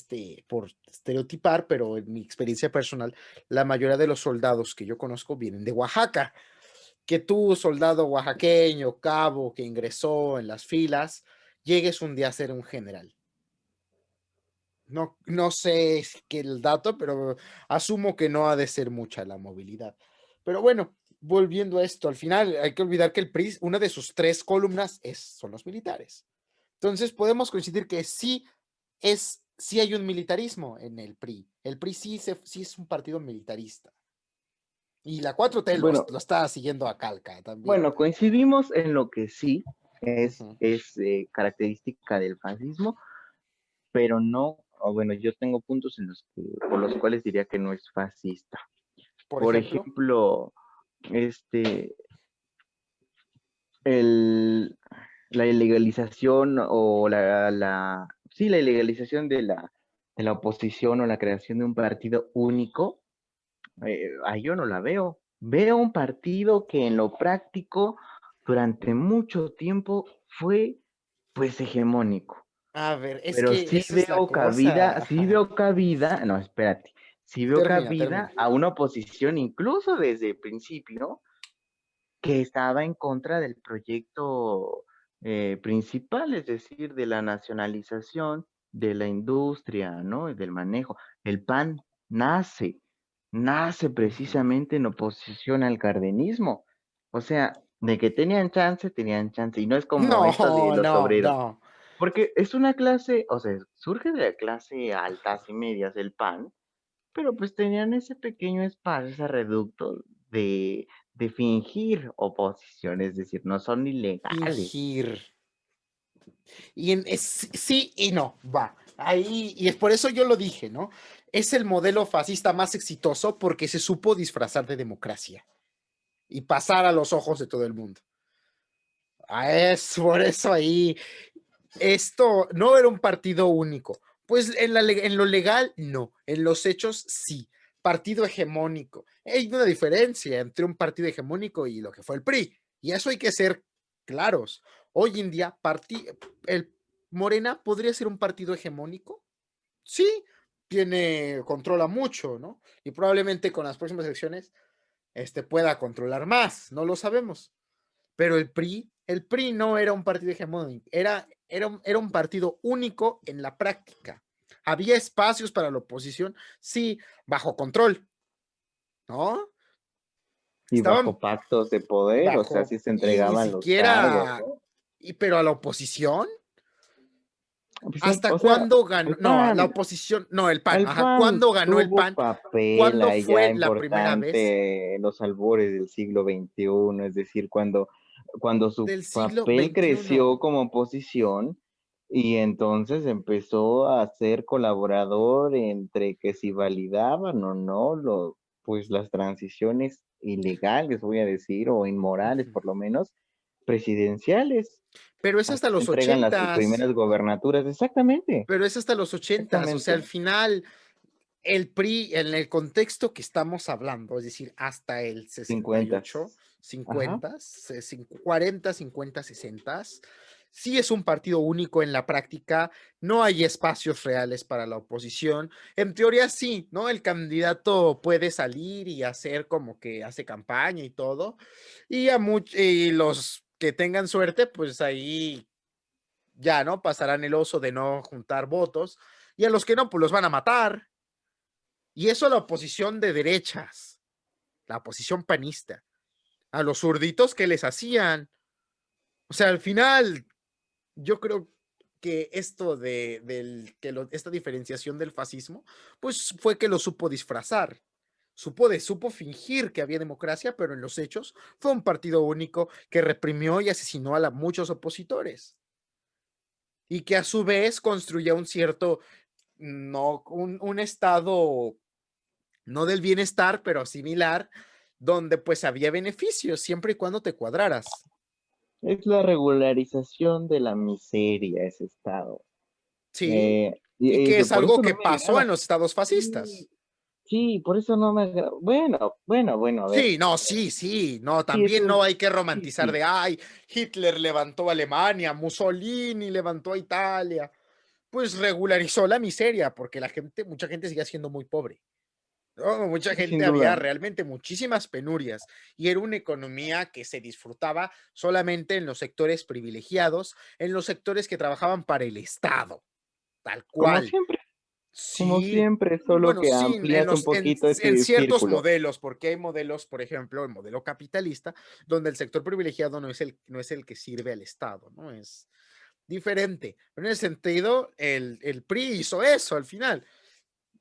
por estereotipar, pero en mi experiencia personal, la mayoría de los soldados que yo conozco vienen de Oaxaca? Que tú, soldado oaxaqueño, cabo, que ingresó en las filas, llegues un día a ser un general. No sé qué el dato, pero asumo que no ha de ser mucha la movilidad. Pero bueno, volviendo a esto, al final hay que olvidar que el PRI, una de sus tres columnas son los militares. Entonces podemos coincidir que sí hay un militarismo en el PRI. El PRI sí es un partido militarista. Y la 4T Bueno, lo está siguiendo a calca también. bueno, coincidimos en lo que sí Ujú. es característica del fascismo, pero no, o bueno, yo tengo puntos por los cuales diría que no es fascista. Por Por ejemplo, ejemplo, este, el, la ilegalización o sí, la ilegalización de la oposición o la creación de un partido único, ahí yo no la veo. Veo un partido que en lo práctico durante mucho tiempo fue pues hegemónico, a ver, es pero que esa es la cosa. sí Ajá. veo cabida, no, espérate, sí veo Termina. cabida a una oposición incluso desde el principio que estaba en contra del proyecto principal, es decir, de la nacionalización de la industria, ¿no? Y del manejo. El PAN nace Ujú. precisamente en oposición al cardenismo. O sea, de que tenían chance, y no es como esto de No, los no, obreros, no. porque es una clase, o sea, surge de la clase altas y medias el PAN, pero pues tenían ese pequeño espacio, ese reducto de fingir oposición, es decir, no son ilegales. Fingir. Sí y no, va. Ahí, y es por eso yo lo dije, ¿no? Es el modelo fascista más exitoso porque se supo disfrazar de democracia y pasar a los ojos de todo el mundo. Es por eso ahí. Esto no era un partido único. Pues en lo legal, no. En los hechos, sí. Partido hegemónico. Hay una diferencia entre un partido hegemónico y lo que fue el PRI. Y eso hay que ser claros. Hoy en día, el Morena podría ser un partido hegemónico. Sí, controla mucho, ¿no? Y probablemente con las próximas elecciones pueda controlar más. No lo sabemos. Pero el PRI no era un partido hegemónico, era un partido único en la práctica. Había espacios para la oposición, sí, bajo control, ¿no? Y bajo Estaban pactos de poder, o sea, bajo, sí se y ni entregaban los cargos, siquiera, ¿no? pero a la oposición, Pues ¿Hasta o sea, cuándo ganó? el No, la PAN, oposición, no, el PAN, el ajá, PAN ¿cuándo ganó el tuvo PAN? papel ¿Cuándo ahí ya fue la primera vez importante en los albores del siglo XXI, es decir, cuando su del siglo papel XXI? creció como oposición y entonces empezó a ser colaborador entre que si validaban o no pues las transiciones ilegales, voy a decir, o inmorales Ujú. por lo menos, presidenciales. Pero es hasta Así se los entregan las ochentas, primeras gobernaturas, exactamente, pero es hasta los ochentas, o sea, al exactamente. final el PRI, en el contexto que estamos hablando, es decir, hasta el 68, 50. Ajá. 50, 40, 50, 60, sí es un partido único en la práctica, no hay espacios reales para la oposición. En teoría sí, ¿no? El candidato puede salir y hacer como que hace campaña y todo, y los que tengan suerte, pues ahí ya, ¿no? Pasarán el oso de no juntar votos, y a los que no, pues los van a matar. Y eso la oposición de derechas, la oposición panista, a los zurditos que les hacían. O sea, al final, yo creo que esto esta diferenciación del fascismo, pues fue que lo supo disfrazar. Supo fingir que había democracia, pero en los hechos fue un partido único que reprimió y asesinó a muchos opositores. Y que a su vez construía un cierto, no, un estado no del bienestar, pero similar, donde pues había beneficios siempre y cuando te cuadraras. Es la regularización de la miseria, ese estado. Sí, y que es Por algo eso que no me pasó en agrada. los estados Sí, fascistas. sí, por eso no me agrada. Bueno, a ver. Sí, no, sí, sí, no, Sí, es también no hay que sí, romantizar sí. de, ay, Hitler levantó a Alemania, Mussolini levantó a Italia, pues regularizó la miseria, porque mucha gente sigue siendo muy pobre. No, mucha Sí, gente sin había duda. realmente muchísimas penurias y era una economía que se disfrutaba solamente en los sectores privilegiados, en los sectores que trabajaban para el Estado, tal Como cual. siempre, como Sí, siempre, solo bueno, que sí, amplías un poquito en ese ciertos círculo. modelos, porque hay modelos, por ejemplo, el modelo capitalista, donde el sector privilegiado no es el que sirve al Estado, ¿no? Es diferente. Pero en ese sentido, el PRI hizo eso al final.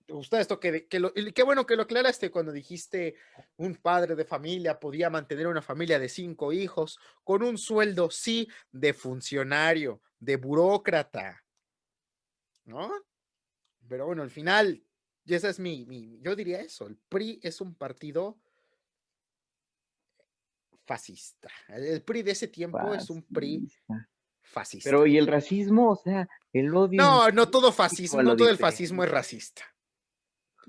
¿Te gusta esto? Qué bueno que lo aclaraste cuando dijiste un padre de familia podía mantener una familia de 5 hijos con un sueldo, sí, de funcionario, de burócrata, ¿no? Pero bueno, al final, y esa es yo diría eso, el PRI es un partido fascista. El PRI de ese tiempo es un PRI Fascista. fascista. Pero, ¿y el racismo? O sea, el odio No, no todo intrínseco fascismo, a no lo todo el fascismo es diferente. racista.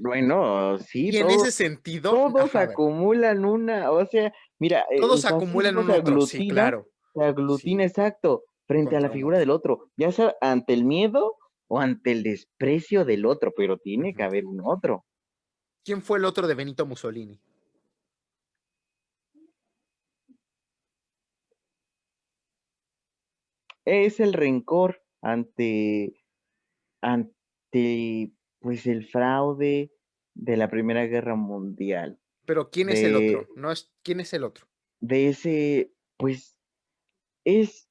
Bueno, sí, Y en todos, ese sentido, todos ajá, a ver, acumulan o sea, mira, el todos acumulan fascismo un otro, sí, claro, se aglutina sí, exacto, frente a la contra un figura otro. del otro, ya sea ante el miedo o ante el desprecio del otro, pero tiene que Ujú. haber un otro. ¿Quién fue el otro de Benito Mussolini? Es el rencor ante, pues, el fraude de la Primera Guerra Mundial, Pero ¿quién es el de, otro? No es, ¿quién es el otro? de ese, pues, es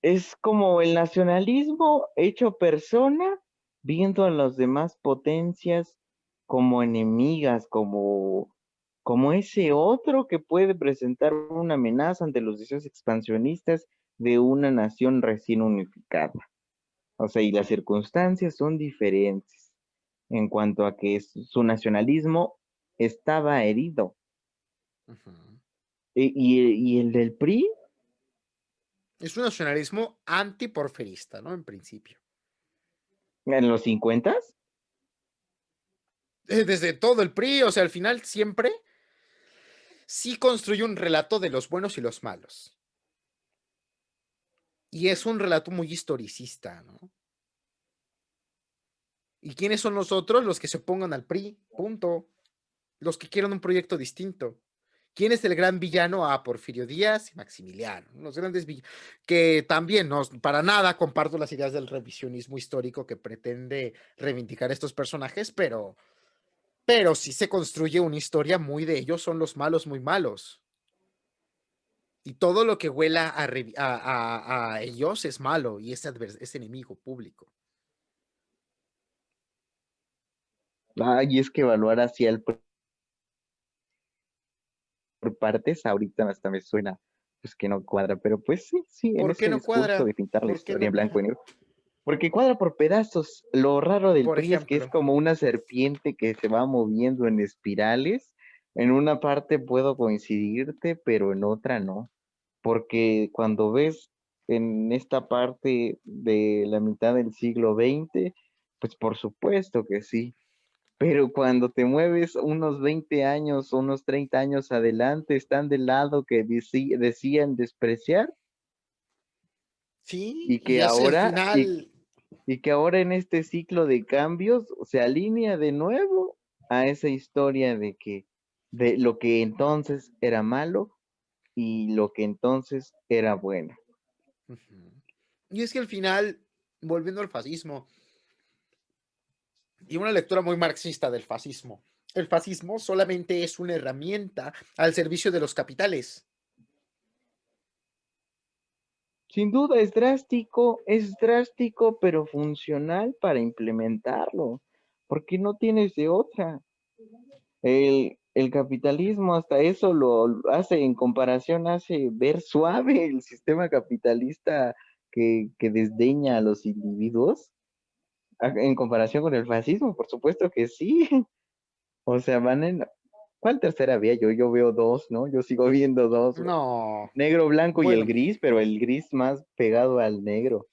Es como el nacionalismo hecho persona, viendo a las demás potencias como enemigas, como ese otro que puede presentar una amenaza ante los deseos expansionistas de una nación recién unificada. O sea, y las circunstancias son diferentes en cuanto a que su nacionalismo estaba herido. Ujú. Y el del PRI, Es un nacionalismo antiporfirista, ¿no? En principio. en los 50, Desde todo el PRI, o sea, al final siempre sí construye un relato de los buenos y los malos. Y es un relato muy historicista, ¿no? ¿Y quiénes son los otros? Los que se opongan al PRI, punto. Los que quieran un proyecto distinto. ¿Quién es el gran villano? Ah, Porfirio Díaz y Maximiliano. Los grandes villanos. Que también no, para nada comparto las ideas del revisionismo histórico que pretende reivindicar estos personajes, pero sí se construye una historia muy de ellos, son los malos muy malos. Y todo lo que huela a ellos es malo y es enemigo público. Y es que evaluar hacia el por partes, ahorita hasta me suena pues que no cuadra, pero pues sí, sí, en ¿Por qué ese no discurso cuadra? de pintar la ¿Por qué historia no en blanco cuadra? y negro, porque cuadra por pedazos. Lo raro del Por PRI es que es ejemplo, como una serpiente que se va moviendo en espirales. En una parte puedo coincidirte, pero en otra no, porque cuando ves en esta parte de la mitad del siglo XX, pues por supuesto que sí, pero cuando te mueves unos 20 años, unos 30 años adelante, están del lado que decían despreciar sí, y y que es el ahora, final. y que ahora en este ciclo de cambios se alinea de nuevo a esa historia de lo que entonces era malo y lo que entonces era bueno. Ujú. Y es que al final, volviendo al fascismo, y una lectura muy marxista del fascismo, el fascismo solamente es una herramienta al servicio de los capitales. Sin duda es drástico, pero funcional para implementarlo, porque no tienes de otra. El capitalismo hasta eso lo hace, en comparación, hace ver suave el sistema capitalista que desdeña a los individuos, en comparación con el fascismo, por supuesto que sí. O sea, van en... ¿Cuál tercera vía? Yo veo dos, ¿no? Yo sigo viendo dos, No, negro, blanco y el bueno, gris, pero el gris más pegado al negro.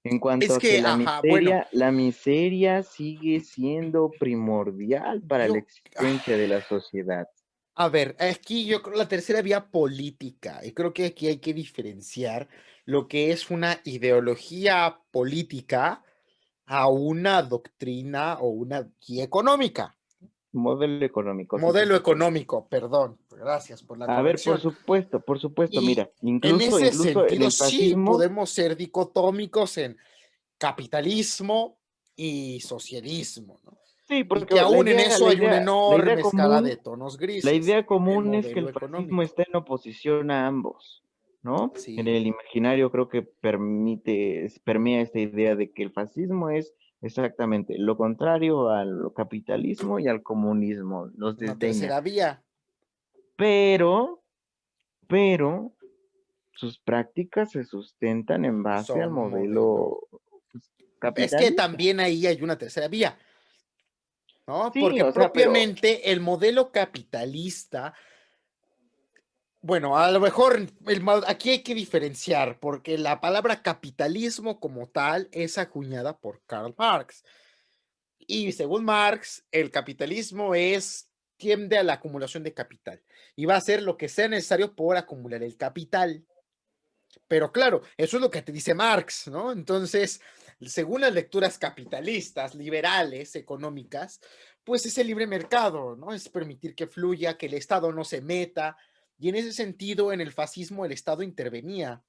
En cuanto es a que que, ajá, bueno, la miseria sigue siendo primordial para la yo, existencia de la sociedad. a ver, aquí yo creo la tercera vía política, y creo que aquí hay que diferenciar lo que es una ideología política a una doctrina o una guía económica. Modelo económico, sí, por Modelo supuesto. económico, perdón, gracias por la A ver, corrección. por supuesto, Y mira, en incluso, ese incluso en sentido, el sí fascismo, podemos ser dicotómicos en capitalismo y socialismo, ¿no? sí, Y porque que aún en eso hay una enorme escala de tonos la grises idea en el común es que el modelo fascismo económico. está en oposición a ambos, ¿no? En Sí, el imaginario creo que permea esta idea de que el fascismo es exactamente lo contrario al capitalismo y al comunismo, los una desdeña. tercera vía. Pero, pero, sus prácticas se sustentan en base al Son modelo. modelo pues, Es que capitalista. también ahí hay una tercera vía, ¿no? Sí, Porque o sea, pero propiamente el modelo capitalista, bueno, a lo mejor aquí hay que diferenciar, porque la palabra capitalismo como tal es acuñada por Karl Marx. Y según Marx, el capitalismo tiende a la acumulación de capital y va a hacer lo que sea necesario por acumular el capital. Pero claro, eso es lo que te dice Marx, ¿no? Entonces, según las lecturas capitalistas, liberales, económicas, pues es el libre mercado, ¿no? Es permitir que fluya, que el Estado no se meta. Y en ese sentido, en el fascismo, el Estado intervenía.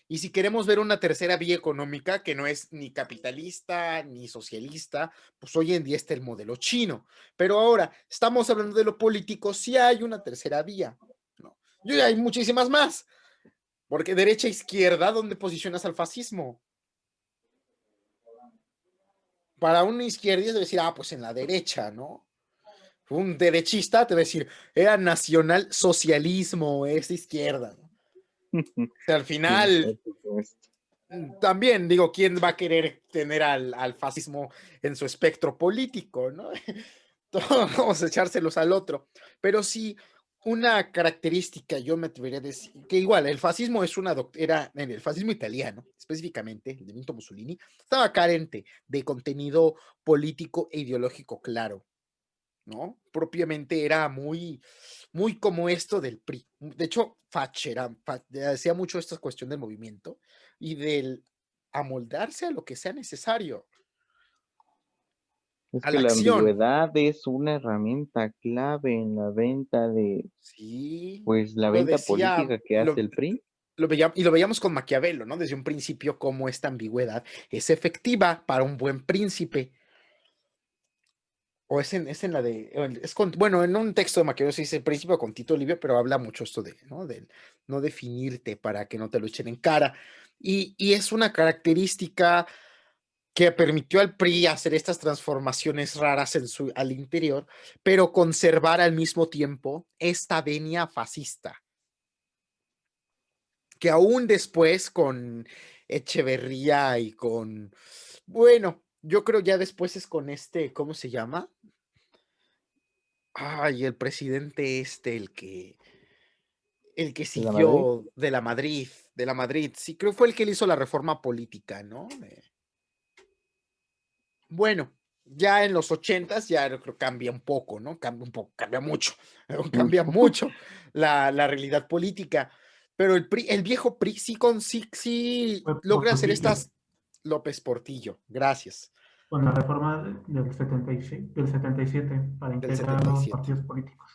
Y si queremos ver una tercera vía económica que no es ni capitalista ni socialista, pues hoy en día está el modelo chino. Pero ahora, estamos hablando de lo político, sí hay una tercera vía, ¿no? Y hay muchísimas más. Porque derecha e izquierda, ¿dónde posicionas al fascismo? Para un izquierdista te va a decir, pues en la derecha, ¿no? Un derechista te va a decir, era nacional socialismo, es izquierda, ¿no? O sea, al sí, por final, supuesto. también digo, ¿quién va a querer tener al fascismo en su espectro político, ¿no? Todos vamos a echárselos al otro. Pero sí, una característica, yo me atrevería a decir, que igual, el fascismo era, en el fascismo italiano, específicamente, el de Benito Mussolini, estaba carente de contenido político e ideológico claro, ¿no? Propiamente era muy como esto del PRI. De hecho, decía mucho esta cuestión del movimiento y del amoldarse a lo que sea necesario, Es a que la la acción. ambigüedad es una herramienta clave en la venta Sí, pues la lo venta decía, política que hace el PRI. lo veíamos con Maquiavelo, ¿no? Desde un principio, cómo esta ambigüedad es efectiva para un buen príncipe. O es en la de, bueno, en un texto de Maquiavelo se dice el príncipe con Tito Livio, pero habla mucho esto de, ¿no? Del no definirte para que no te lo echen en cara. Y es una característica que permitió al PRI hacer estas transformaciones raras al interior, pero conservar al mismo tiempo esta venia fascista, que aún después con Echeverría y con, bueno, yo creo ya después es con este, ¿cómo se llama? Ay, el presidente el que ¿De la Madrid? siguió de la Madrid, sí, creo que fue el que le hizo la reforma política, ¿no? Bueno, ya en los 80s ya creo que cambia un poco, ¿no? Cambia un poco, cambia mucho, cambia Mucho. mucho la realidad política, pero el viejo PRI sí Fue logra hacer Portillo, estas, López Portillo, gracias, con la reforma del 76, del 77 para del integrar setenta y los siete. partidos políticos.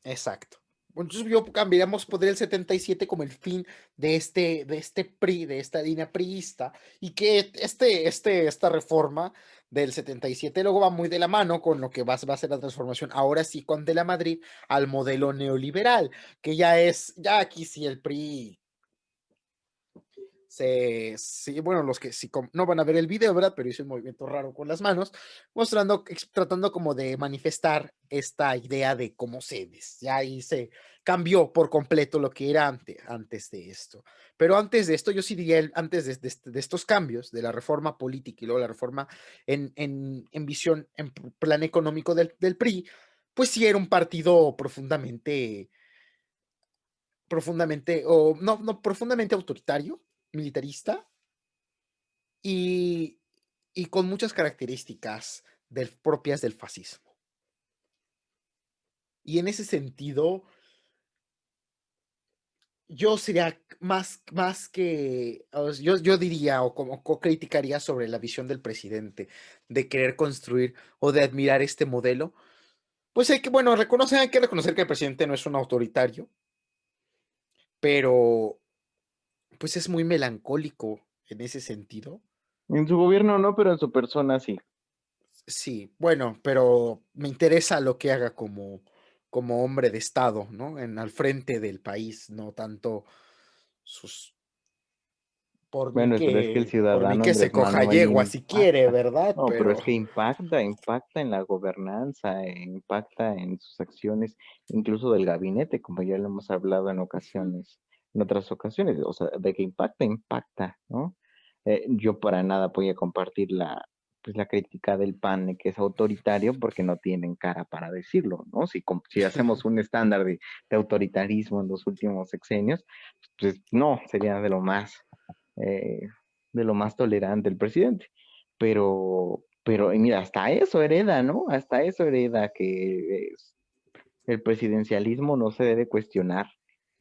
Exacto. Bueno, entonces yo cambiaríamos poder el 77 como el fin de este PRI, de esta línea priista, y que esta reforma del 77 luego va muy de la mano con lo que va a ser la transformación, ahora sí con De la Madrid, al modelo neoliberal, que ya aquí sí el PRI sí, bueno, los que sí no van a ver el video, ¿verdad? Pero hice un movimiento raro con las manos, tratando como de manifestar esta idea de cómo ya ahí se cambió por completo lo que era antes de esto. Pero antes de esto, yo sí diría, antes de estos cambios, de la reforma política y luego la reforma en visión, en plan económico del PRI, pues sí era un partido o no, profundamente autoritario, militarista y, y con muchas características propias del fascismo. Y en ese sentido, yo sería más que, yo diría o criticaría sobre la visión del presidente de querer construir o de admirar este modelo. Pues hay que reconocer que el presidente no es un autoritario, pero pues es muy melancólico en ese sentido. En su gobierno no, pero en su persona sí. Sí, bueno, pero me interesa lo que haga como hombre de Estado, ¿no? Al frente del país, no tanto sus, Bueno, pero es que el por mí ciudadano que se Andrés coja Manuel yegua si quiere, impacta. ¿verdad? No, pero es Pero que impacta en la gobernanza, impacta en sus acciones, incluso del gabinete, como ya lo hemos hablado ujú, en otras ocasiones. O sea, de que impacta, ¿no? Yo para nada voy a compartir pues la crítica del PAN de que es autoritario porque no tienen cara para decirlo, ¿no? Si hacemos un estándar de autoritarismo en los últimos sexenios, pues no, sería eh, de lo más tolerante el presidente. Y mira, hasta eso hereda, ¿no? Hasta eso hereda el presidencialismo no se debe cuestionar.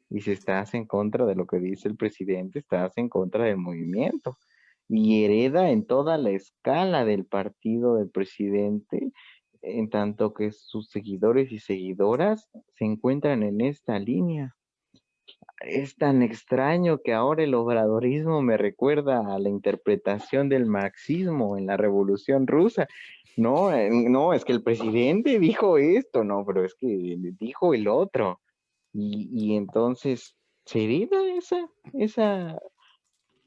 Y si estás en contra de lo que dice el presidente, estás en contra del movimiento. Y hereda en toda la escala del partido del presidente, en tanto que sus seguidores y seguidoras se encuentran en esta línea. Es tan extraño que ahora el obradorismo me recuerda a la interpretación del marxismo en la Revolución Rusa. No, no, es que el presidente dijo esto, no, pero es que dijo el otro. Y entonces se hereda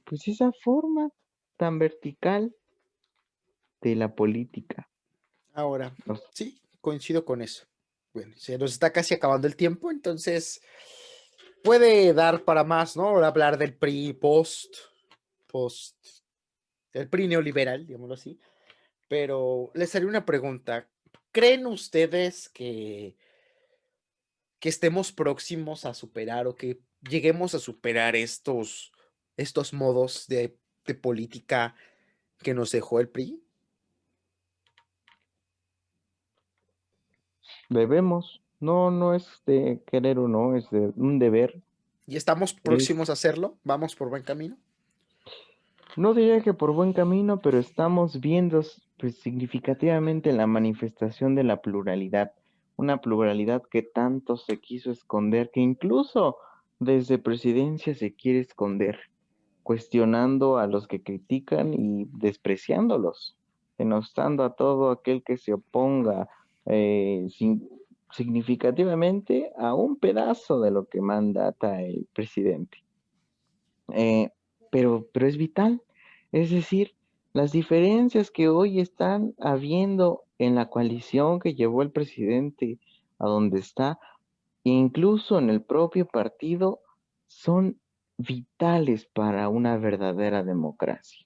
pues esa forma tan vertical de la política. ahora, Nos- sí, coincido con eso. Bueno, se nos está casi acabando el tiempo, entonces puede dar para más, ¿no? Hablar del PRI post, el PRI neoliberal, digámoslo así. Pero les haré una pregunta. ¿Creen ustedes que estemos próximos a superar o que lleguemos a superar estos modos de política que nos dejó el PRI? Debemos, no, no es de querer o no, es de un deber. ¿Y estamos próximos a hacerlo? ¿Vamos por buen camino? No diría que por buen camino, pero estamos viendo pues, significativamente la manifestación de la pluralidad, una pluralidad que tanto se quiso esconder, que incluso desde presidencia se quiere esconder, cuestionando a los que critican y despreciándolos, denostando a todo aquel que se oponga sin- significativamente a un pedazo de lo que mandata el presidente. Eh, pero es vital. Es decir, las diferencias que hoy están habiendo en la coalición que llevó el presidente a donde está, incluso en el propio partido, son vitales para una verdadera democracia.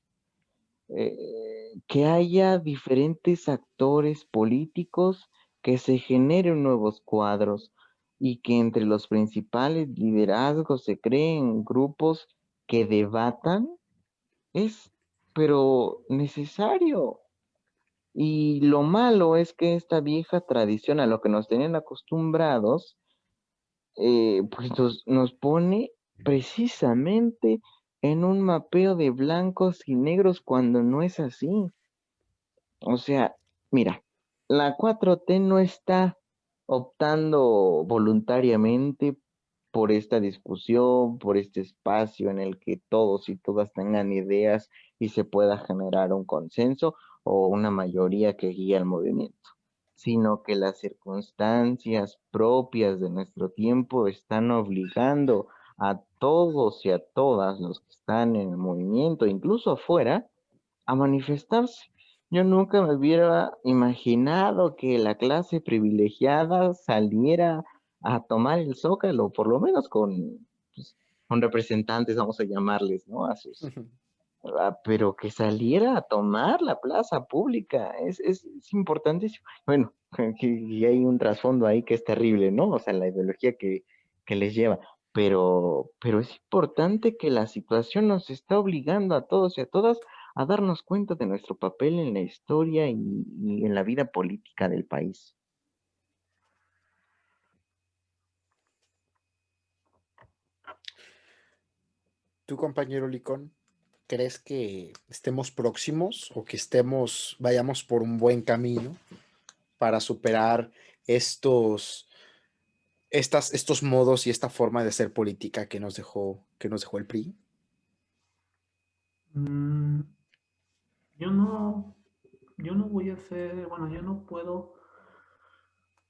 Que haya diferentes actores políticos, que se generen nuevos cuadros y que entre los principales liderazgos se creen grupos que debatan, es pero necesario. Y lo malo es que esta vieja tradición a lo que nos tenían acostumbrados, pues nos pone precisamente en un mapeo de blancos y negros cuando no es así. O sea, mira, la 4T no está optando voluntariamente por esta discusión, por este espacio en el que todos y todas tengan ideas y se pueda generar un consenso o una mayoría que guíe el movimiento, sino que las circunstancias propias de nuestro tiempo están obligando a todos y a todas los que están en el movimiento, incluso afuera, a manifestarse. Yo nunca me hubiera imaginado que la clase privilegiada saliera a tomar el Zócalo, por lo menos pues, con representantes, vamos a llamarles, ¿no? Pero que saliera a tomar la plaza pública, es importantísimo. Bueno, y hay un trasfondo ahí que es terrible, ¿no? O sea, la ideología que les lleva. Pero es importante que la situación nos está obligando a todos y a todas a darnos cuenta de nuestro papel en la historia y en la vida política del país. ¿Tu compañero Licón, crees que estemos próximos o que vayamos por un buen camino para superar estos, estos modos y esta forma de hacer política que nos dejó el PRI? Mm, yo no, yo no voy a hacer, bueno, yo no puedo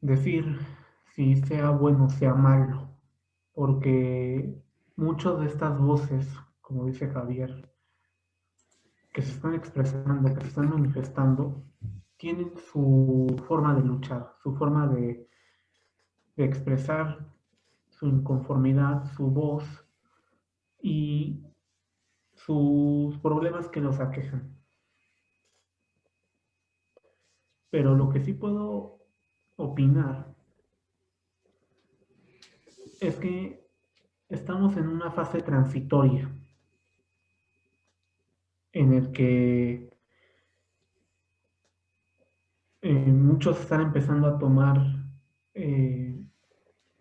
decir si sea bueno o sea malo, porque muchas de estas voces, como dice Javier, que se están expresando, que se están manifestando, tienen su forma de luchar, su forma de expresar su inconformidad, su voz y sus problemas que los aquejan. Pero lo que sí puedo opinar es que estamos en una fase transitoria en el que muchos están empezando a tomar eh,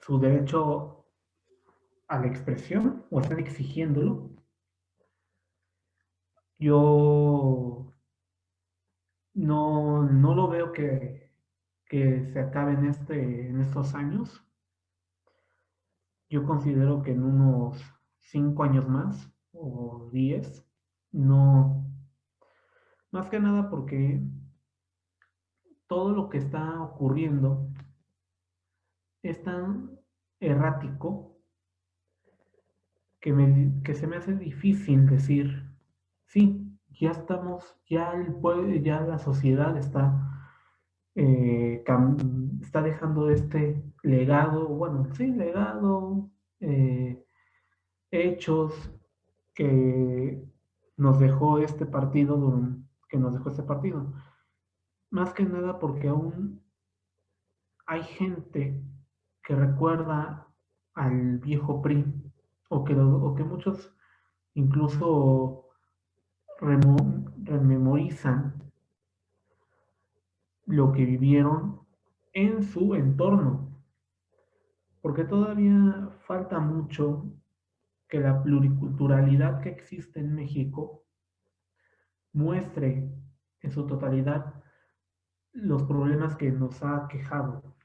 su derecho a la expresión o están exigiéndolo. Yo no lo veo que se acabe en estos años. Yo considero que en unos 5 años más o 10, no, más que nada porque todo lo que está ocurriendo es tan errático que se me hace difícil decir, sí, ya estamos, ya ya la sociedad está dejando este legado, bueno, sí, legado, eh, hechos que nos dejó este partido, que nos dejó este partido. Más que nada porque aún hay gente que recuerda al viejo PRI o que muchos incluso rememorizan lo que vivieron en su entorno, porque todavía falta mucho que la pluriculturalidad que existe en México muestre en su totalidad los problemas que nos ha quejado,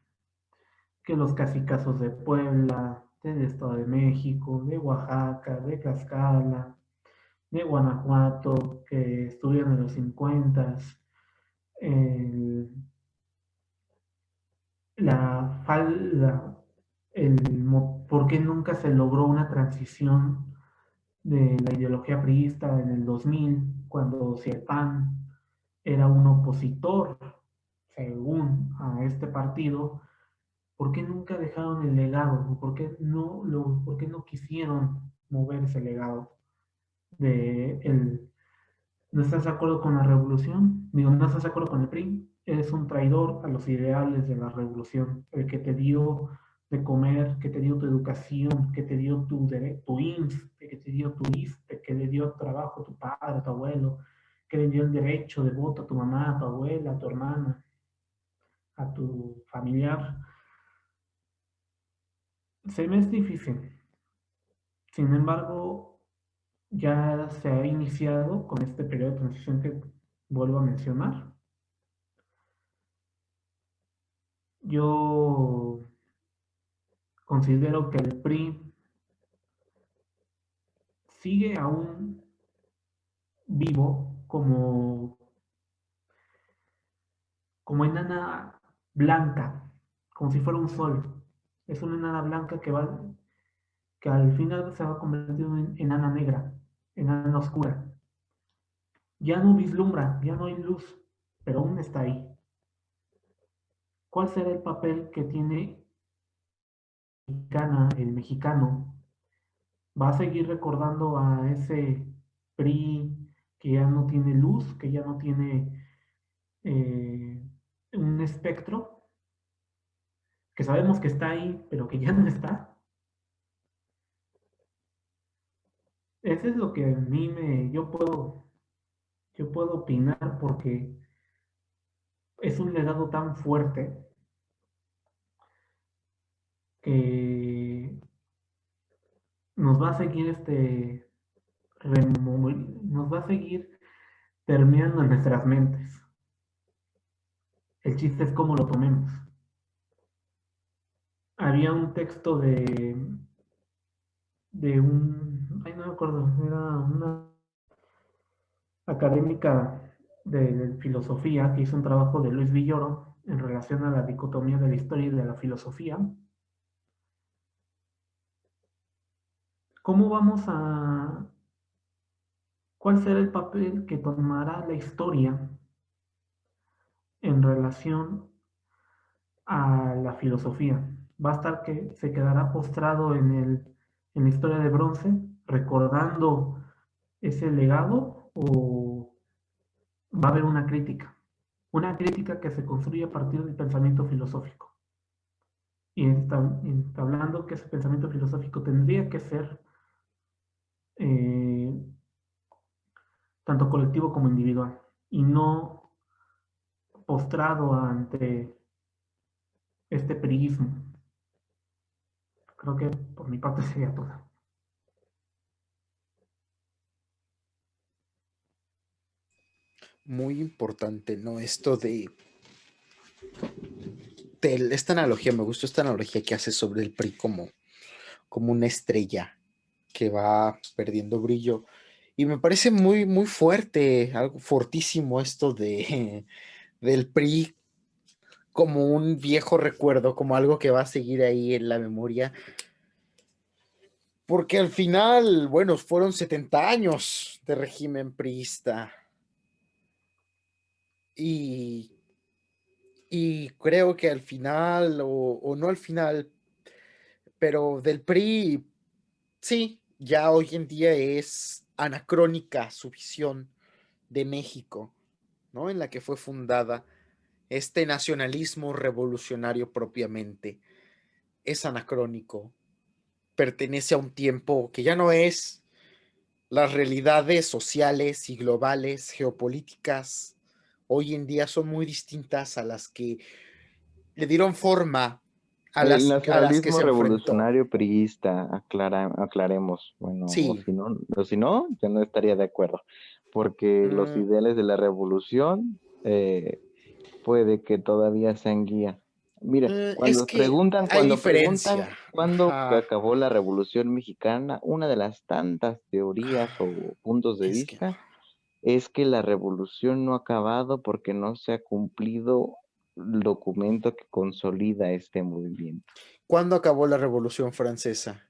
que los cacicazos de Puebla, del Estado de México, de Oaxaca, de Tlaxcala, de Guanajuato, que estuvieron en los 50, por qué nunca se logró una transición de la ideología priista en el 2000, cuando si el PAN era un opositor, según a este partido, ¿por qué nunca dejaron el legado? ¿Por qué no quisieron mover ese legado de el ¿no estás de acuerdo con la revolución? Digo, ¿no estás de acuerdo con el PRI? Eres un traidor a los ideales de la revolución, el que te dio de comer, que te dio tu educación, que te dio tu IMSS, que te dio tu ISSSTE, que le dio trabajo a tu padre, a tu abuelo, que le dio el derecho de voto a tu mamá, a tu abuela, a tu hermana, a tu familiar. Se me es difícil. Sin embargo, ya se ha iniciado con este periodo de transición que vuelvo a mencionar. Yo considero que el PRI sigue aún vivo como enana blanca, como si fuera un sol. Es una enana blanca que al final se va a convertir en enana negra, enana oscura. Ya no vislumbra, ya no hay luz, pero aún está ahí. ¿Cuál será el papel que tiene el mexicano? ¿Va a seguir recordando a ese PRI que ya no tiene luz, que ya no tiene eh, un espectro, que sabemos que está ahí, pero que ya no está? Eso es lo que a mí yo puedo opinar porque es un legado tan fuerte que nos va a seguir nos va a seguir permeando en nuestras mentes. El chiste es cómo lo tomemos. Había un texto ay, no me acuerdo, era una académica de filosofía que hizo un trabajo de Luis Villoro en relación a la dicotomía de la historia y de la filosofía. ¿Cómo vamos a... ¿Cuál será el papel que tomará la historia en relación a la filosofía? ¿Va a estar que se quedará postrado en la historia de bronce, recordando ese legado, o va a haber una crítica? Una crítica que se construye a partir del pensamiento filosófico. Y hablando que ese pensamiento filosófico tendría que ser eh, tanto colectivo como individual, y no postrado ante este priismo. Creo que por mi parte sería todo. Muy importante, ¿no? Esto de esta analogía, me gustó esta analogía que hace sobre el PRI como una estrella que va perdiendo brillo. Y me parece muy, muy fuerte, algo fortísimo esto del PRI como un viejo recuerdo, como algo que va a seguir ahí en la memoria. Porque al final, bueno, fueron 70 años de régimen priista. Y, y creo que al final, o no al final, pero del PRI, sí, ya hoy en día es anacrónica su visión de México, ¿no? En la que fue fundada este nacionalismo revolucionario propiamente. Es anacrónico, pertenece a un tiempo que ya no es. Las realidades sociales y globales, geopolíticas, hoy en día son muy distintas a las que le dieron forma El a las que nacionalismo se enfrentó. revolucionario priista, aclaremos, bueno, Sí, o si no, yo no estaría de acuerdo, porque los mm, ideales de la revolución puede que todavía sean guía. Mira, es que hay cuando preguntan diferencia. cuándo Ajá, acabó la Revolución Mexicana, una de las tantas teorías o puntos de es que no. vista es que la revolución no ha acabado porque no se ha cumplido documento que consolida este movimiento. ¿Cuándo acabó la Revolución Francesa?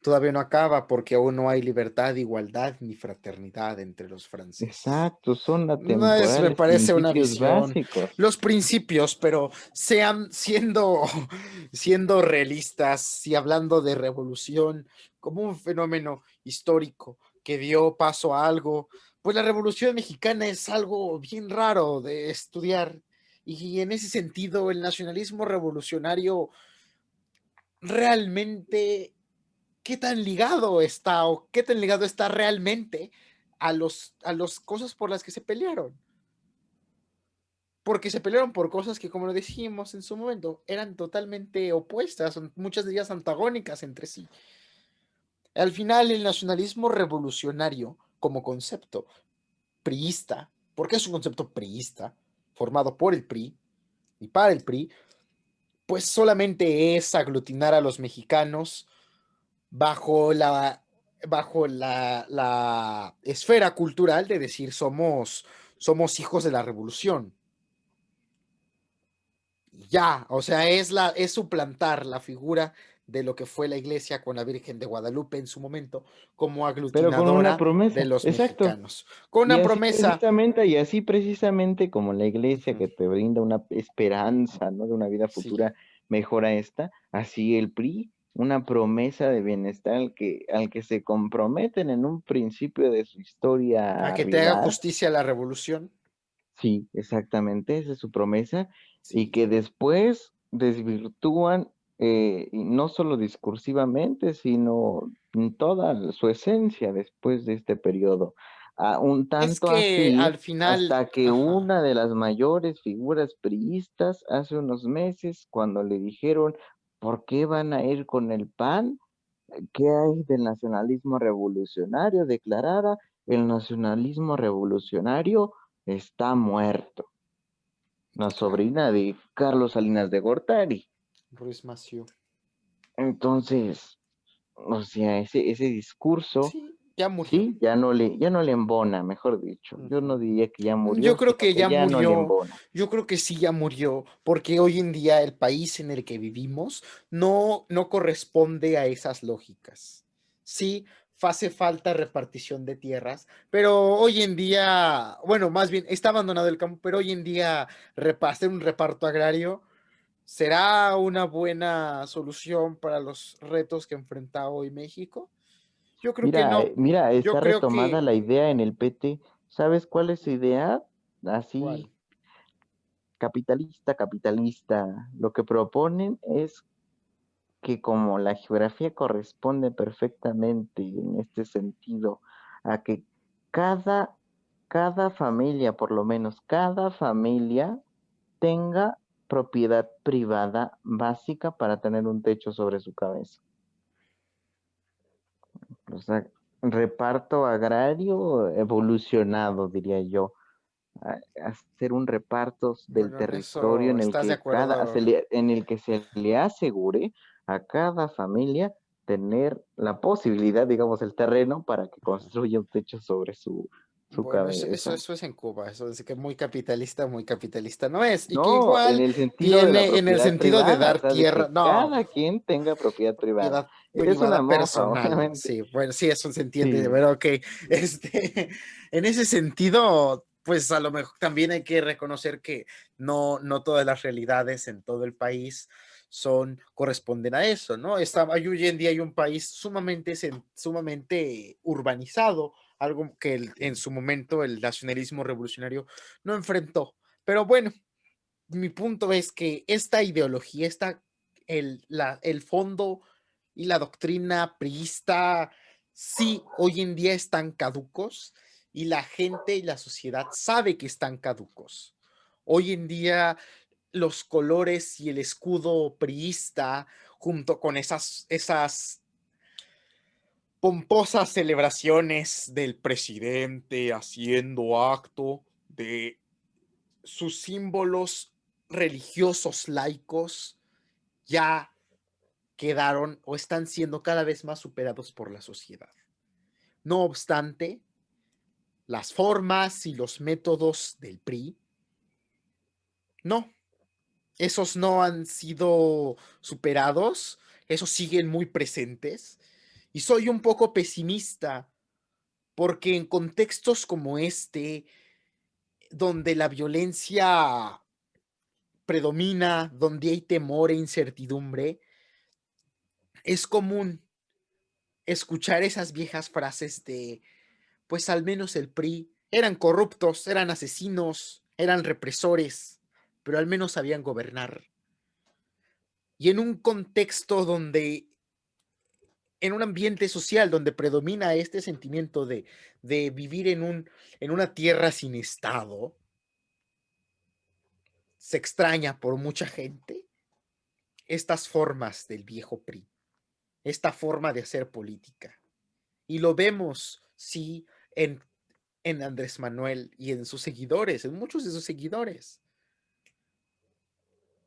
Todavía no acaba porque aún no hay libertad, igualdad ni fraternidad entre los franceses. Exacto, son No es, me atemporales, parece una principios visión, básicos. los principios, pero sean siendo realistas y hablando de revolución como un fenómeno histórico que dio paso a algo, pues la Revolución Mexicana es algo bien raro de estudiar y en ese sentido el nacionalismo revolucionario realmente qué tan ligado está o qué tan ligado está realmente a los cosas por las que se pelearon. Porque se pelearon por cosas que, como lo dijimos en su momento, eran totalmente opuestas, muchas de ellas antagónicas entre sí. Al final, el nacionalismo revolucionario como concepto priista, porque es un concepto priista, formado por el PRI y para el PRI, pues solamente es aglutinar a los mexicanos bajo la esfera cultural de decir somos hijos de la revolución. Ya, o sea, es suplantar la figura de lo que fue la iglesia con la Virgen de Guadalupe en su momento como Pero con una aglutinadora de promesa, los exacto. mexicanos. Con una promesa, Y así precisamente como la iglesia ujú, que te brinda una esperanza, ¿no? De una vida sí, futura mejor a esta, así el PRI, una promesa de bienestar al que se comprometen en un principio de su historia a a que te haga arribar. justicia la revolución, Sí, exactamente, esa es su promesa, y sí. que después desvirtúan, y no solo discursivamente, sino en toda su esencia después de este periodo. Un Es tanto que así, al final, hasta que ajá, una de las mayores figuras priistas hace unos meses, cuando le dijeron, ¿por qué van a ir con el PAN? ¿Qué hay del nacionalismo revolucionario? Declarara, el nacionalismo revolucionario está muerto. La claro, sobrina de Carlos Salinas de Gortari. Ruiz Massieu. Entonces, o sea, ese discurso, Sí, ya murió. sí, ya no le embona, mejor dicho. Yo no Ujú. diría que ya Yo murió, creo sino que que ya ya no le murió, embona. yo creo que sí ya murió, porque hoy en día el país en el que vivimos no corresponde a esas lógicas. Sí, hace falta repartición de tierras, pero hoy en día, bueno, más bien está abandonado el campo, pero hoy en día hacer un reparto agrario será una buena solución para los retos que enfrenta hoy México. Yo creo que Mira, no. mira, Yo está creo retomada que, la idea en el PT. ¿Sabes cuál es su idea? ¿cuál? Así, capitalista, capitalista. Lo que proponen es que como la geografía corresponde perfectamente en este sentido a que cada, cada familia, por lo menos cada familia, tenga propiedad privada básica para tener un techo sobre su cabeza. O sea, reparto agrario evolucionado, diría yo. Hacer un reparto del Bueno, en territorio eso en el estás de que acuerdo. en el que se le asegure a cada familia tener la posibilidad, digamos, el terreno para que construya un techo sobre su Bueno, eso, cabeza. eso es en Cuba, eso es que muy capitalista no es, y que No, en igual el sentido de la tiene en el propiedad sentido de privada, o dar sea, de tierra, que no, cada quien tenga propiedad privada. propiedad Es una privada mofa, personal, obviamente. sí, bueno, sí, eso se entiende, Sí. pero ok, en ese sentido, pues a lo mejor también hay que reconocer que no todas las realidades en todo el país corresponden a eso, ¿no? Hoy en día hay un país sumamente urbanizado, algo que en su momento el nacionalismo revolucionario no enfrentó. Pero bueno, mi punto es que esta ideología, el fondo y la doctrina priista, sí, hoy en día están caducos y la gente y la sociedad sabe que están caducos. Hoy en día los colores y el escudo priista, junto con esas pomposas celebraciones del presidente haciendo acto de sus símbolos religiosos laicos ya quedaron o están siendo cada vez más superados por la sociedad. No obstante, las formas y los métodos del PRI, no. esos no han sido superados, esos siguen muy presentes. Y soy un poco pesimista porque en contextos como este, donde la violencia predomina, donde hay temor e incertidumbre, es común escuchar esas viejas frases de, pues al menos el PRI, eran corruptos, eran asesinos, eran represores, pero al menos sabían gobernar. Y en un contexto donde, en un ambiente social donde predomina este sentimiento de vivir en una tierra sin Estado, se extraña por mucha gente estas formas del viejo PRI, esta forma de hacer política. Y lo vemos, sí, en Andrés Manuel y en sus seguidores, en muchos de sus seguidores,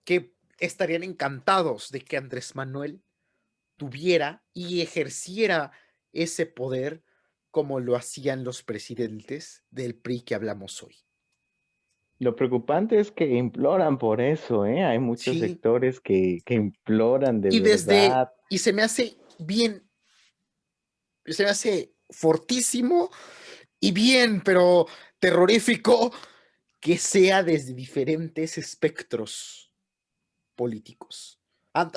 que estarían encantados de que Andrés Manuel tuviera y ejerciera ese poder como lo hacían los presidentes del PRI que hablamos hoy. Lo preocupante es que imploran por eso, ¿eh? Hay muchos Sí, sectores que imploran de y desde, verdad. y se me hace bien, se me hace fortísimo y bien, pero terrorífico que sea desde diferentes espectros políticos.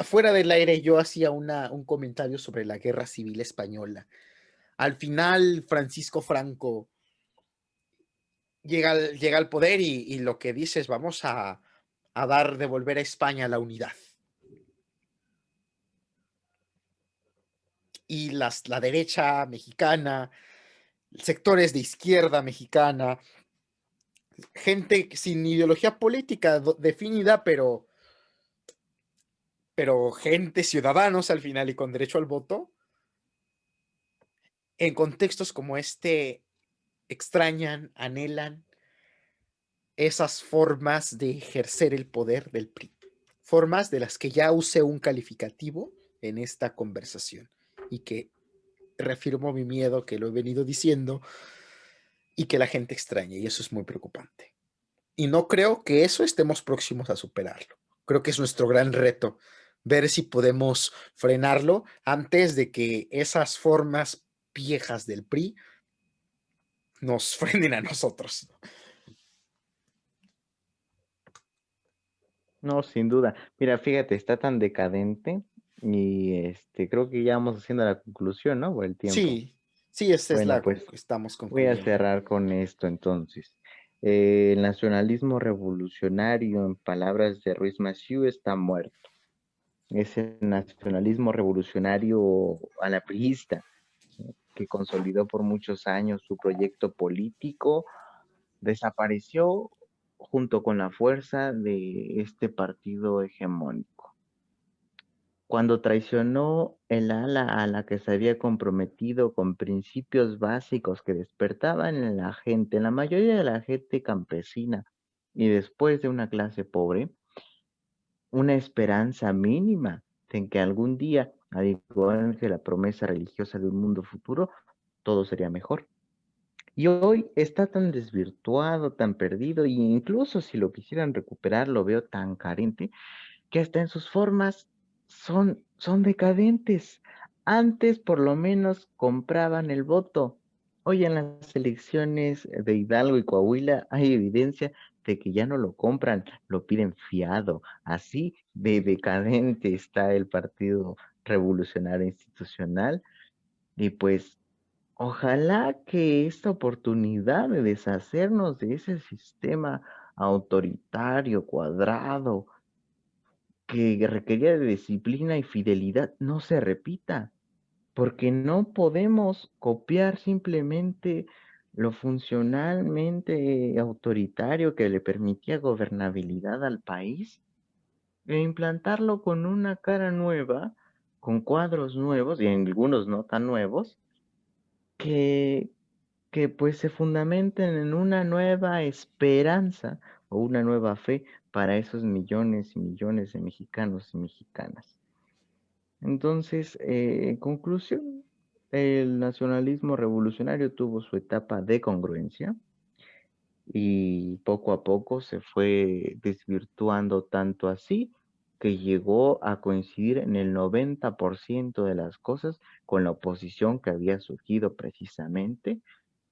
Fuera del aire yo hacía un comentario sobre la guerra civil española. Al final Francisco Franco llega al poder y lo que dice es vamos a dar, devolver a España la unidad. Y la derecha mexicana, sectores de izquierda mexicana, gente sin ideología política definida, pero gente, ciudadanos al final y con derecho al voto, en contextos como este, extrañan, anhelan esas formas de ejercer el poder del PRI. Formas de las que ya usé un calificativo en esta conversación y que reafirmo mi miedo, que lo he venido diciendo, y que la gente extraña, y eso es muy preocupante. Y no creo que eso estemos próximos a superarlo. Creo que es nuestro gran reto, ver si podemos frenarlo antes de que esas formas viejas del PRI nos frenen a nosotros. No, sin duda. Mira, fíjate, está tan decadente y creo que ya vamos haciendo la conclusión, ¿no? Por el tiempo. Sí, sí, esta es Bueno, la pues que estamos voy a concluyendo. cerrar con esto entonces. El nacionalismo revolucionario, en palabras de Ruiz Massieu, está muerto. Ese nacionalismo revolucionario a la priista, que consolidó por muchos años su proyecto político, desapareció junto con la fuerza de este partido hegemónico. Cuando traicionó el ala a la que se había comprometido con principios básicos que despertaban en la gente, en la mayoría de la gente campesina y después de una clase pobre, una esperanza mínima en que algún día, al igual que la promesa religiosa de un mundo futuro, todo sería mejor. Y hoy está tan desvirtuado, tan perdido, e incluso si lo quisieran recuperar, lo veo tan carente, que hasta en sus formas son decadentes. Antes por lo menos compraban el voto. Hoy en las elecciones de Hidalgo y Coahuila hay evidencia de que ya no lo compran, lo piden fiado. Así de decadente está el Partido Revolucionario Institucional. Y pues ojalá que esta oportunidad de deshacernos de ese sistema autoritario, cuadrado, que requería de disciplina y fidelidad no se repita, porque no podemos copiar simplemente lo funcionalmente autoritario que le permitía gobernabilidad al país e implantarlo con una cara nueva, con cuadros nuevos y algunos no tan nuevos, que, que pues se fundamenten en una nueva esperanza o una nueva fe para esos millones y millones de mexicanos y mexicanas. Entonces, en conclusión, el nacionalismo revolucionario tuvo su etapa de congruencia y poco a poco se fue desvirtuando tanto así que llegó a coincidir en el 90% de las cosas con la oposición que había surgido precisamente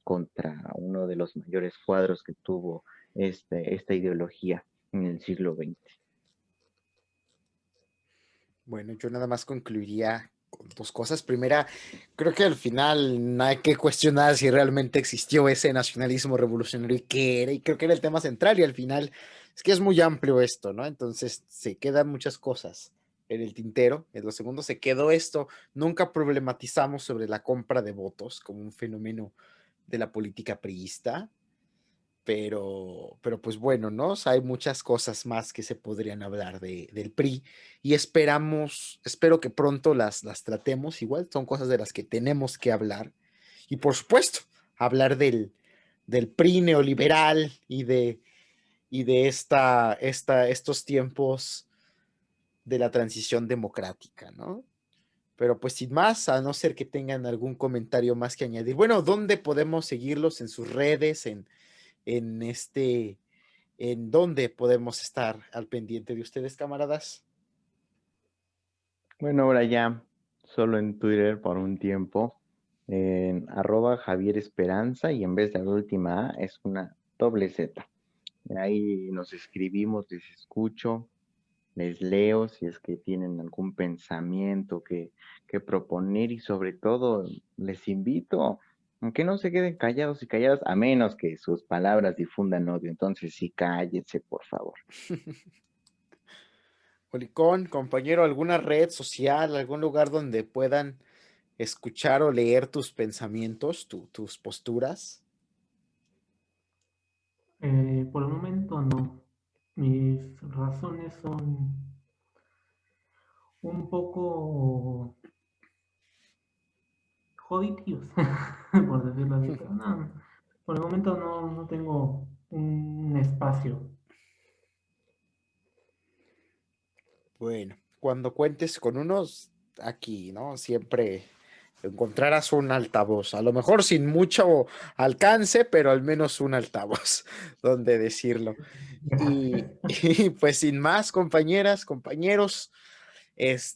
contra uno de los mayores cuadros que tuvo esta ideología en el siglo XX. Bueno, yo nada más concluiría con dos cosas. Primera, creo que al final no hay que cuestionar si realmente existió ese nacionalismo revolucionario y qué era, y creo que era el tema central, y al final es que es muy amplio esto, ¿no? Entonces se quedan muchas cosas en el tintero. En lo segundo, se quedó esto, nunca problematizamos sobre la compra de votos como un fenómeno de la política priista, pero pues bueno, ¿no? O sea, hay muchas cosas más que se podrían hablar del PRI y espero que pronto las tratemos. Igual son cosas de las que tenemos que hablar. Y por supuesto, hablar del PRI neoliberal y de estos tiempos de la transición democrática, ¿no? Pero pues sin más, a no ser que tengan algún comentario más que añadir. Bueno, ¿dónde podemos seguirlos en sus redes, en este, en dónde podemos estar al pendiente de ustedes, camaradas? Bueno, ahora ya solo en Twitter por un tiempo, en @Javier Esperanza y en vez de la última A es una doble Z. Ahí nos escribimos, les escucho, les leo si es que tienen algún pensamiento que proponer y sobre todo les invito a que no se queden callados y calladas a menos que sus palabras difundan odio. Entonces sí, cállense, por favor. Olicón, compañero, ¿alguna red social, algún lugar donde puedan escuchar o leer tus pensamientos, tus posturas? Por el momento no. Mis razones son un poco jodidos, por decirlo así, pero no, por el momento no tengo un espacio. Bueno, cuando cuentes con unos, aquí, ¿no? Siempre encontrarás un altavoz, a lo mejor sin mucho alcance, pero al menos un altavoz donde decirlo. Y pues sin más, compañeras, compañeros,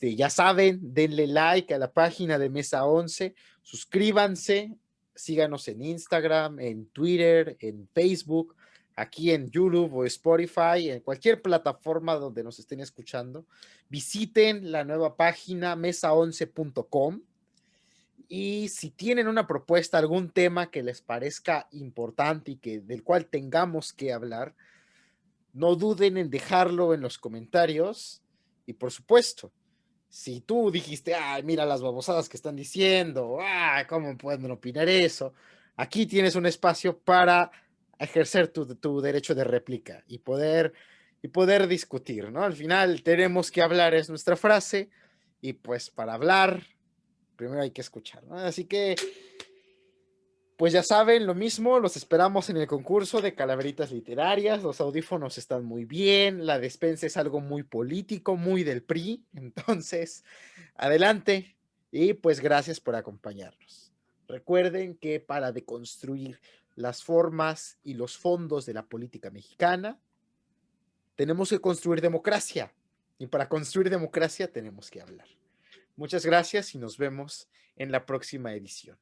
ya saben, denle like a la página de Mesa 11, suscríbanse, síganos en Instagram, en Twitter, en Facebook, aquí en YouTube o Spotify, en cualquier plataforma donde nos estén escuchando. Visiten la nueva página mesa11.com y si tienen una propuesta, algún tema que les parezca importante y del cual tengamos que hablar, no duden en dejarlo en los comentarios. Y por supuesto, si tú dijiste, ay, mira las babosadas que están diciendo, ¿cómo pueden opinar eso? Aquí tienes un espacio para ejercer tu derecho de réplica y poder discutir, ¿no? Al final tenemos que hablar, es nuestra frase, y pues para hablar, primero hay que escuchar, ¿no? Así que pues ya saben, lo mismo, los esperamos en el concurso de calaveritas literarias, los audífonos están muy bien, la despensa es algo muy político, muy del PRI, entonces, adelante y pues gracias por acompañarnos. Recuerden que para deconstruir las formas y los fondos de la política mexicana, tenemos que construir democracia y para construir democracia tenemos que hablar. Muchas gracias y nos vemos en la próxima edición.